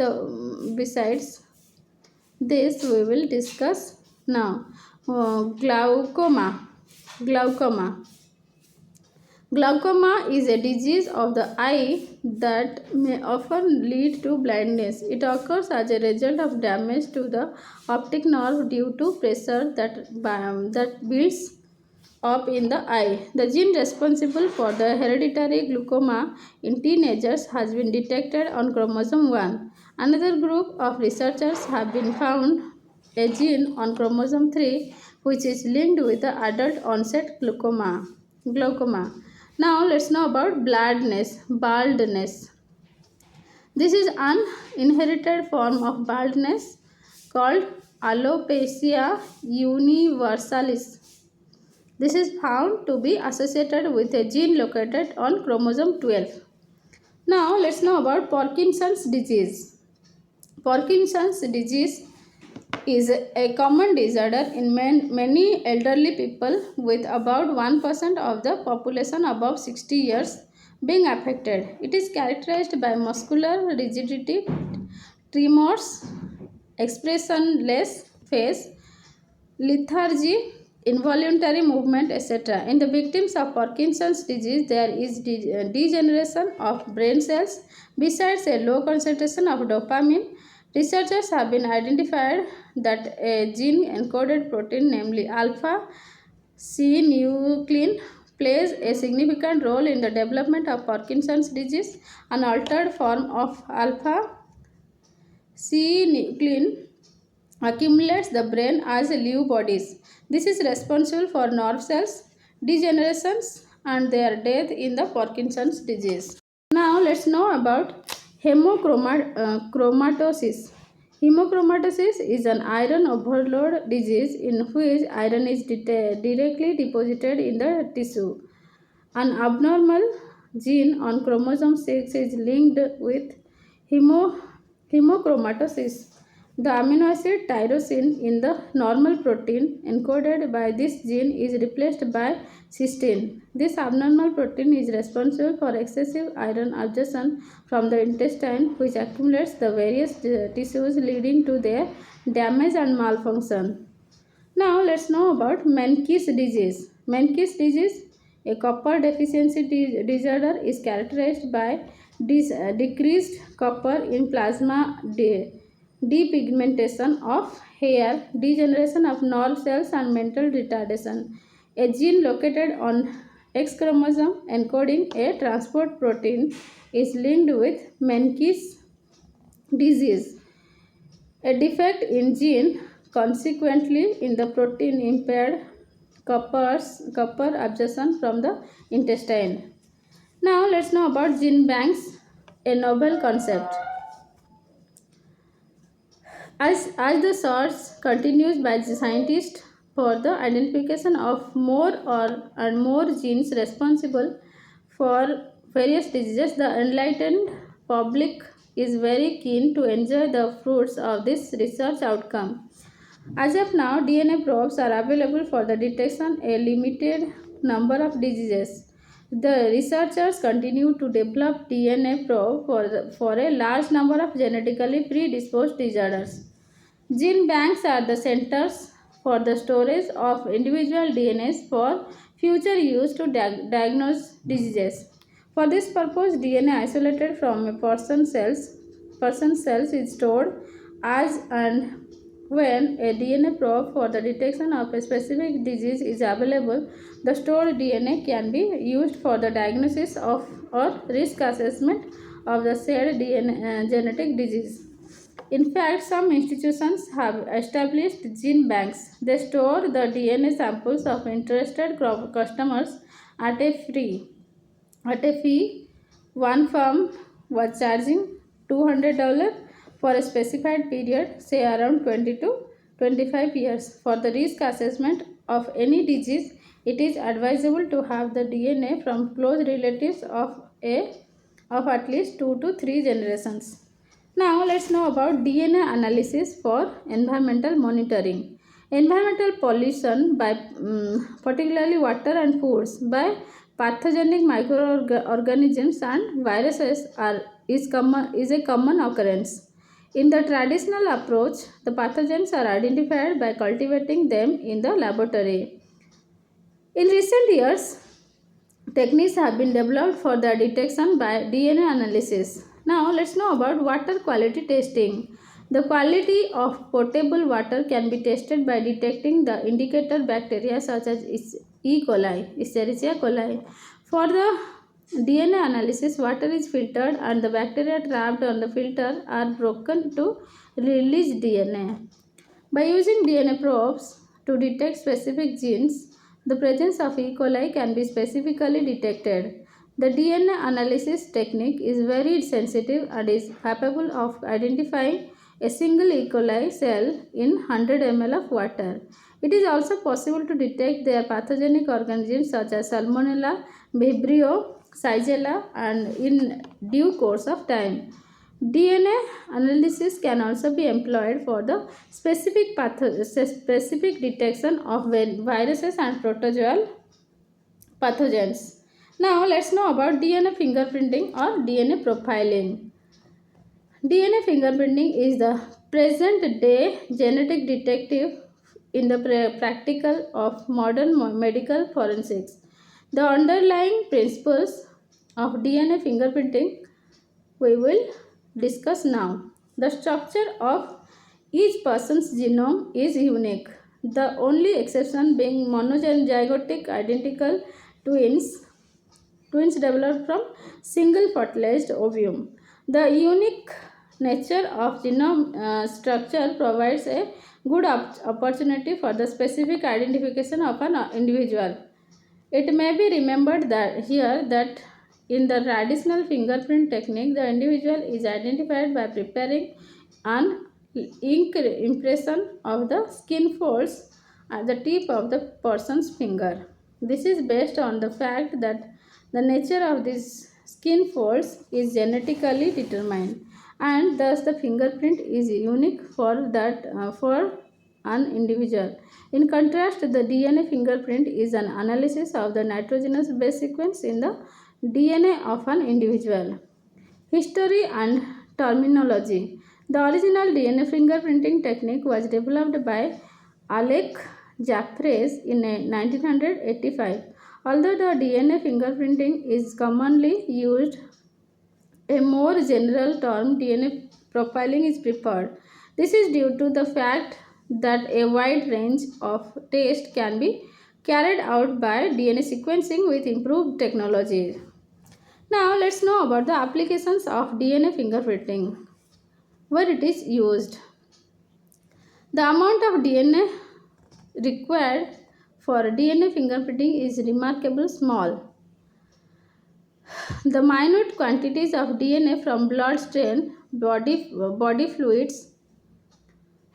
this we will discuss now. Glaucoma. Glaucoma is a disease of the eye that may often lead to blindness. It occurs as a result of damage to the optic nerve due to pressure that builds up in the eye. The gene responsible for the hereditary glaucoma in teenagers has been detected on chromosome 1. Another group of researchers have been found a gene on chromosome 3 which is linked with the adult onset glaucoma. Now let's know about baldness. This is an inherited form of baldness called alopecia universalis. This is found to be associated with a gene located on chromosome 12. Now let's know about Parkinson's disease. Parkinson's disease is a common disorder in many elderly people, with about 1% of the population above 60 years being affected. It is characterized by muscular rigidity, tremors, expressionless face, lethargy, involuntary movement, etc. In the victims of Parkinson's disease, there is degeneration of brain cells. Besides a low concentration of dopamine, researchers have been identified that a gene encoded protein, namely alpha synuclein, plays a significant role in the development of Parkinson's disease. An altered form of alpha synuclein accumulates the brain as Lewy bodies. This is responsible for nerve cells degenerations and their death in the Parkinson's disease. Now let's know about hemochromatosis. Hemochromatosis is an iron overload disease in which iron is directly deposited in the tissue. An abnormal gene on chromosome 6 is linked with hemochromatosis. The amino acid tyrosine in the normal protein encoded by this gene is replaced by cysteine. This abnormal protein is responsible for excessive iron absorption from the intestine, which accumulates the various tissues, leading to their damage and malfunction. Now let's know about Menkes disease. Menkes disease, a copper deficiency disorder, is characterized by decreased copper in plasma, depigmentation of hair, degeneration of nerve cells, and mental retardation. A gene located on X chromosome encoding a transport protein is linked with Menkes disease. A defect in gene consequently in the protein impaired copper absorption from the intestine. Now let's know about gene banks, a novel concept. As the search continues by the scientists for the identification of more genes responsible for various diseases, the enlightened public is very keen to enjoy the fruits of this research outcome. As of now, DNA probes are available for the detection of a limited number of diseases. The researchers continue to develop DNA probe for a large number of genetically predisposed disorders. Gene banks are the centers for the storage of individual DNAs for future use to diagnose diseases. For this purpose, DNA isolated from a person's cells is stored as and when a DNA probe for the detection of a specific disease is available. The stored DNA can be used for the diagnosis of or risk assessment of the said genetic disease. In fact, some institutions have established gene banks. They store the DNA samples of interested customers at a fee. One firm was charging $200 for a specified period, say around 20 to 25 years. For the risk assessment of any disease, it is advisable to have the DNA from close relatives of at least 2 to 3 generations. Now let's know about DNA analysis for environmental monitoring. Environmental pollution by particularly water and foods by pathogenic microorganisms and viruses is a common occurrence. In the traditional approach, the pathogens are identified by cultivating them in the laboratory. In recent years, techniques have been developed for the detection by DNA analysis. Now let's know about water quality testing. The quality of potable water can be tested by detecting the indicator bacteria such as E. coli, Escherichia coli. For the DNA analysis, water is filtered and the bacteria trapped on the filter are broken to release DNA. By using DNA probes to detect specific genes, the presence of E. coli can be specifically detected. The DNA analysis technique is very sensitive and is capable of identifying a single E. coli cell in 100 ml of water. It is also possible to detect their pathogenic organisms such as Salmonella, Vibrio, Shigella, and in due course of time. DNA analysis can also be employed for the specific detection of viruses and protozoal pathogens. Now let's know about DNA fingerprinting or DNA profiling. DNA fingerprinting is the present day genetic detective in the practical of modern medical forensics. The underlying principles of DNA fingerprinting we will discuss now. The structure of each person's genome is unique, the only exception being monozygotic identical twins developed from single fertilized ovum. The unique nature of genome structure provides a good opportunity for the specific identification of an individual. It may be remembered that in the traditional fingerprint technique, the individual is identified by preparing an ink impression of the skin folds at the tip of the person's finger. This is based on the fact that the nature of these skin folds is genetically determined, and thus the fingerprint is unique for an individual. In contrast, the DNA fingerprint is an analysis of the nitrogenous base sequence in the DNA of an individual. History and terminology. The original DNA fingerprinting technique was developed by Alec Jeffreys in 1985. Although the DNA fingerprinting is commonly used, a more general term DNA profiling is preferred. This is due to the fact that a wide range of tests can be carried out by DNA sequencing with improved technology. Now let's know about the applications of DNA fingerprinting, where it is used. The amount of DNA required for DNA fingerprinting is remarkably small. The minute quantities of DNA from blood stain, body fluids,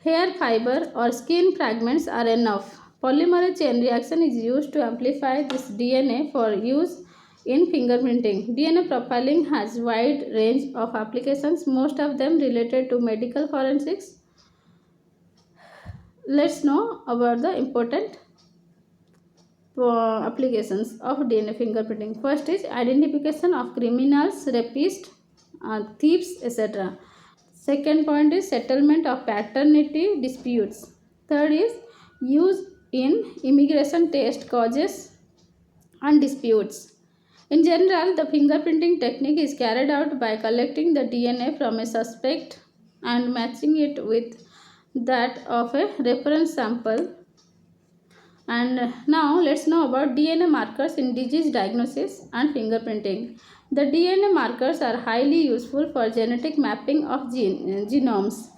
hair fiber, or skin fragments are enough. Polymerase chain reaction is used to amplify this DNA for use in fingerprinting. DNA profiling has wide range of applications, most of them related to medical forensics. Let's know about the important applications of DNA fingerprinting. First is identification of criminals, rapists, thieves, etc. Second point is settlement of paternity disputes. Third is use in immigration test causes and disputes. In general, the fingerprinting technique is carried out by collecting the DNA from a suspect and matching it with that of a reference sample. And now let's know about DNA markers in disease diagnosis and fingerprinting. The DNA markers are highly useful for genetic mapping of genomes.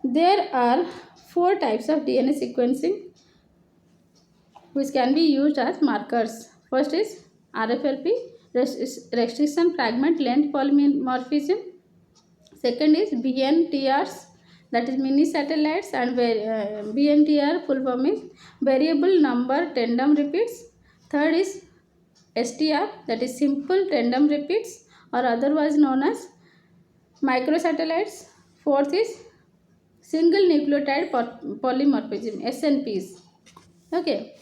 There are 4 types of DNA sequencing which can be used as markers. First is RFLP, restriction fragment length polymorphism. Second is BNTRs, that is mini satellites, and BNTR full form is variable number tandem repeats. Third is STR, that is simple tandem repeats or otherwise known as microsatellites. Fourth is single nucleotide polymorphism, SNPs. Okay.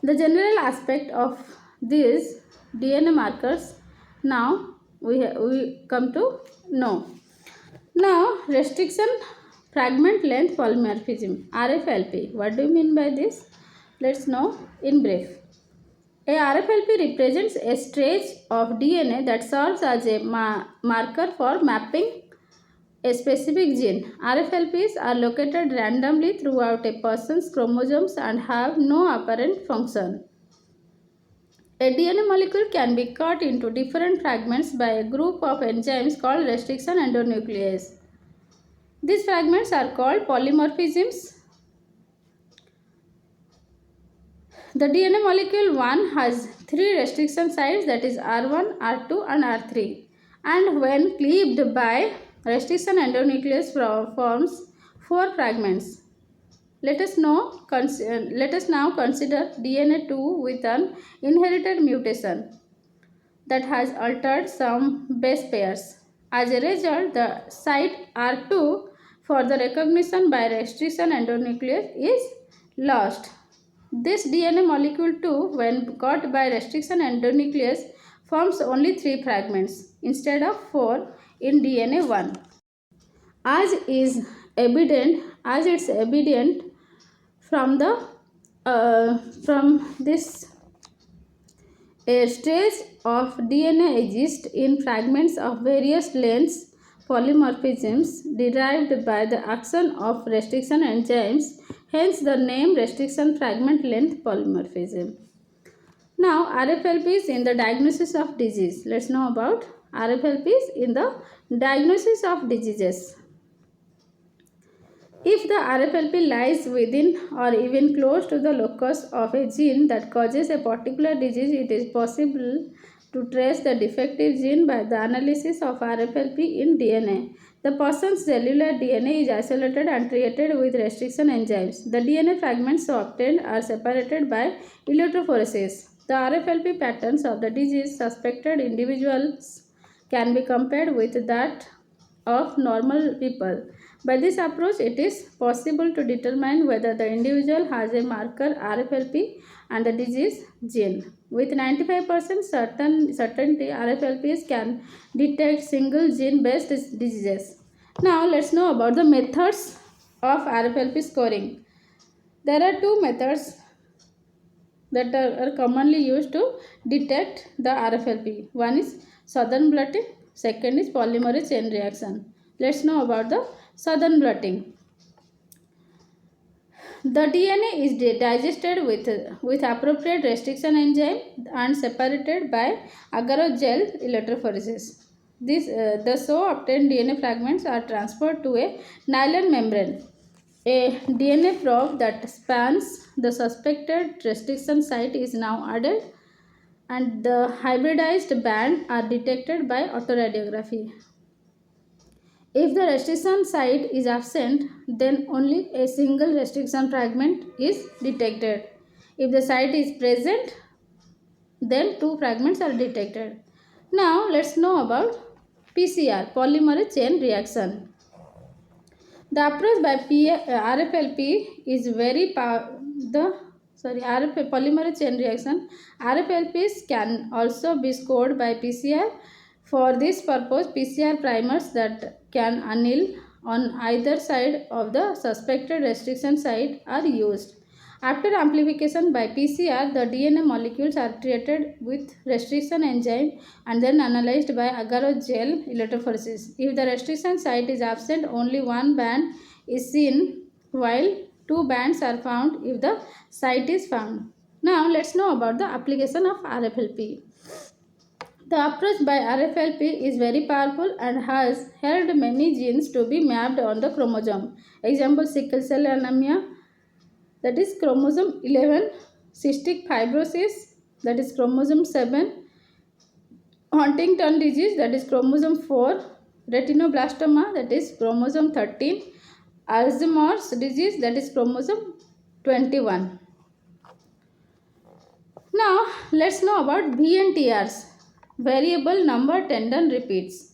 The general aspect of these DNA markers now we come to know. Now, restriction fragment length polymorphism, RFLP. What do you mean by this? Let's know in brief. A RFLP represents a stretch of DNA that serves as a marker for mapping a specific gene. RFLPs are located randomly throughout a person's chromosomes and have no apparent function. A DNA molecule can be cut into different fragments by a group of enzymes called restriction endonuclease. These fragments are called polymorphisms. The DNA molecule 1 has 3 restriction sites, that is R1, R2 and R3, and when cleaved by restriction endonuclease forms 4 fragments. Let us now consider DNA 2 with an inherited mutation that has altered some base pairs. As a result, the site R2 for the recognition by restriction endonuclease is lost. This DNA molecule 2, when cut by restriction endonuclease, forms only 3 fragments instead of 4 in DNA 1. As it's evident from this, a stretch of DNA exists in fragments of various lengths, polymorphisms derived by the action of restriction enzymes, hence the name restriction fragment length polymorphism. Now, RFLPs in the diagnosis of disease. Let's know about RFLPs in the diagnosis of diseases. If the RFLP lies within or even close to the locus of a gene that causes a particular disease, it is possible to trace the defective gene by the analysis of RFLP in DNA. The person's cellular DNA is isolated and treated with restriction enzymes. The DNA fragments so obtained are separated by electrophoresis. The RFLP patterns of the disease suspected individuals can be compared with that of normal people. By this approach, it is possible to determine whether the individual has a marker RFLP and the disease gene. With 95% certainty, RFLPs can detect single gene-based diseases. Now, let's know about the methods of RFLP scoring. There are two methods that are commonly used to detect the RFLP. One is southern blotting, second is polymerase chain reaction. Let's know about the southern blotting. The DNA is digested with appropriate restriction enzyme and separated by agar-gel electrophoresis. The so obtained DNA fragments are transferred to a nylon membrane. A DNA probe that spans the suspected restriction site is now added, and the hybridized band are detected by autoradiography. If the restriction site is absent, then only a single restriction fragment is detected. If the site is present, then two fragments are detected. Now let's know about PCR, polymerase chain reaction. The approach by RFLP is very RFL polymerase chain reaction. RFLPs can also be scored by PCR. For this purpose, PCR primers that can anneal on either side of the suspected restriction site are used. After amplification by PCR, the DNA molecules are treated with restriction enzyme and then analyzed by agar-gel electrophoresis. If the restriction site is absent, only one band is seen, while two bands are found if the site is found. Now let's know about the application of RFLP. The approach by RFLP is very powerful and has helped many genes to be mapped on the chromosome. Example, sickle cell anemia, that is chromosome 11, cystic fibrosis, that is chromosome 7, Huntington disease, that is chromosome 4, retinoblastoma, that is chromosome 13, Alzheimer's disease, that is chromosome 21. Now let's know about VNTRs, variable number tandem repeats.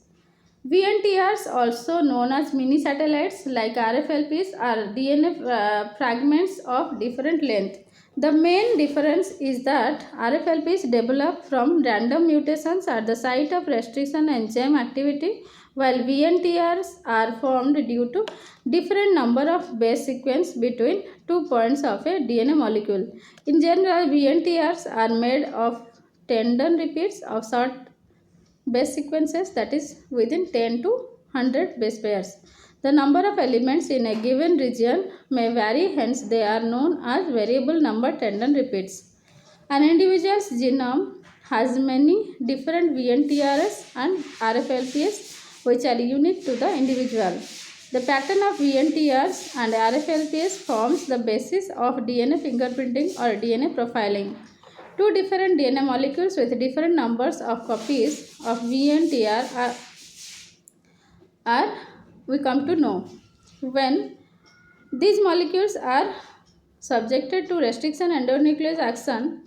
VNTRs, also known as mini satellites like RFLPs, are DNA fragments of different length. The main difference is that RFLPs develop from random mutations at the site of restriction enzyme activity, while VNTRs are formed due to different number of base sequence between 2 points of a DNA molecule. In general, VNTRs are made of tandem repeats of short base sequences, that is within 10 to 100 base pairs. The number of elements in a given region may vary, hence they are known as variable number tandem repeats. An individual's genome has many different VNTRs and RFLPs which are unique to the individual. The pattern of VNTRs and RFLPs forms the basis of DNA fingerprinting or DNA profiling. Two different DNA molecules with different numbers of copies of VNTR are we come to know. When these molecules are subjected to restriction endonuclease action,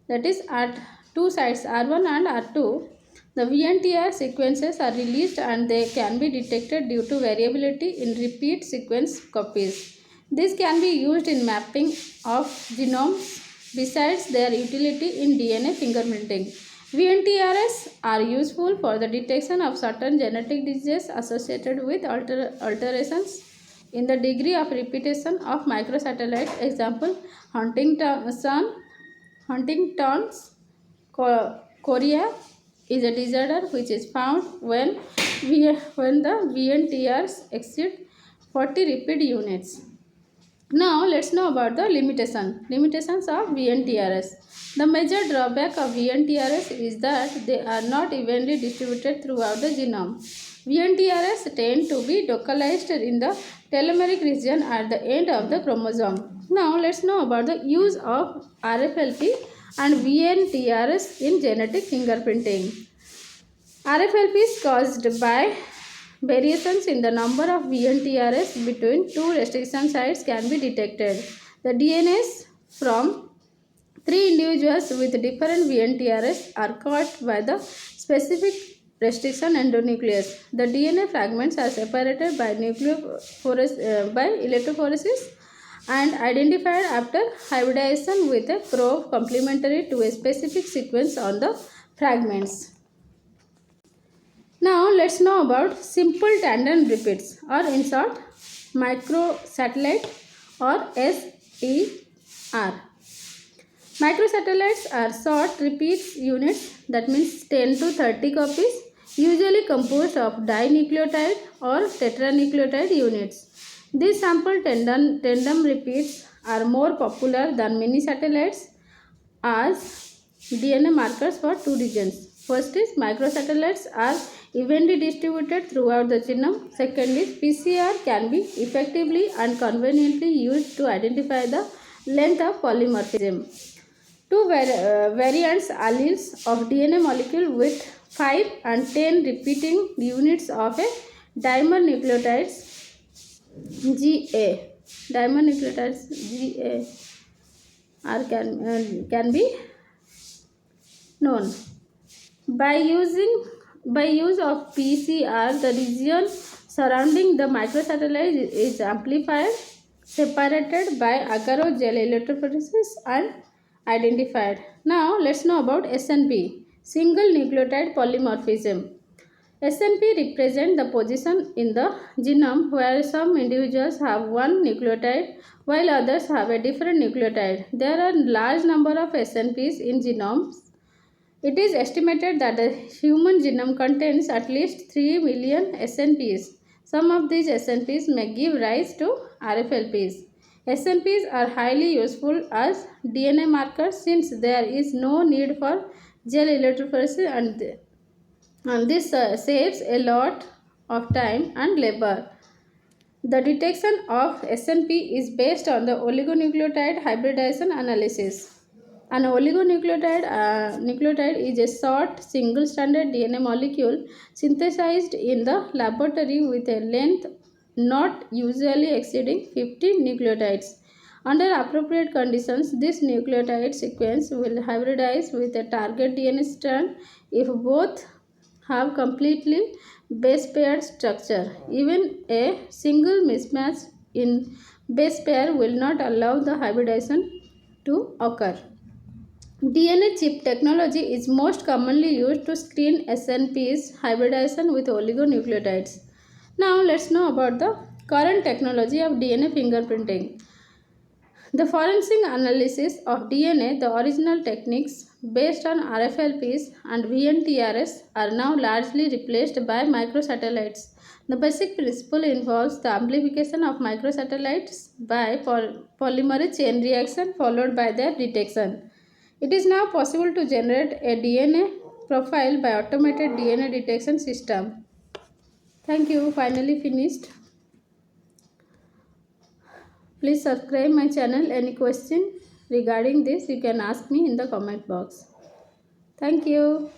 that is at two sites R1 and R2, the VNTR sequences are released and they can be detected due to variability in repeat sequence copies. This can be used in mapping of genomes besides their utility in DNA fingerprinting. VNTRs are useful for the detection of certain genetic diseases associated with alterations in the degree of repetition of microsatellite. Example, Huntington's chorea is a disorder which is found when the VNTRs exceed 40 repeat units. Now let's know about the limitations of VNTRs. The major drawback of VNTRs is that they are not evenly distributed throughout the genome. VNTRs tend to be localized in the telomeric region at the end of the chromosome. Now let's know about the use of RFLP and VNTRs in genetic fingerprinting. RFLP is caused by variations in the number of VNTRs between two restriction sites can be detected. The DNAs from three individuals with different VNTRs are caught by the specific restriction endonuclease. The DNA fragments are separated by electrophoresis and identified after hybridization with a probe complementary to a specific sequence on the fragments. Now let's know about simple tandem repeats, or in short microsatellite or Microsatellites are short repeat units, that means 10 to 30 copies, usually composed of dinucleotide or tetranucleotide units. These sample tandem repeats are more popular than mini satellites as DNA markers for two reasons. First is microsatellites are evenly distributed throughout the genome. Second is PCR can be effectively and conveniently used to identify the length of polymorphism. Two variants alleles of DNA molecule with 5 and 10 repeating units of a dimer nucleotides GA. Dimer nucleotides GA can be known. By use of PCR, the region surrounding the microsatellite is amplified, separated by agar gel electrophoresis and identified. Now let's know about SNP, single nucleotide polymorphism. SNP represent the position in the genome where some individuals have one nucleotide while others have a different nucleotide. There are large number of SNPs in genomes. It is estimated that the human genome contains at least 3 million SNPs. Some of these SNPs may give rise to RFLPs. SNPs are highly useful as DNA markers since there is no need for gel electrophoresis and this saves a lot of time and labor. The detection of SNP is based on the oligonucleotide hybridization analysis. An oligonucleotide is a short single-stranded DNA molecule synthesized in the laboratory with a length not usually exceeding 50 nucleotides. Under appropriate conditions, this nucleotide sequence will hybridize with a target DNA strand if both have completely base paired structure. Even a single mismatch in base pair will not allow the hybridization to occur. DNA chip technology is most commonly used to screen SNPs hybridization with oligonucleotides. Now let's know about the current technology of DNA fingerprinting. The forensic analysis of DNA, the original techniques based on RFLPs and VNTRS, are now largely replaced by microsatellites. The basic principle involves the amplification of microsatellites by polymerase chain reaction followed by their detection. It is now possible to generate a DNA profile by automated DNA detection system. Thank you. Finally finished. Please subscribe my channel. Any question regarding this you can ask me in the comment box. Thank you.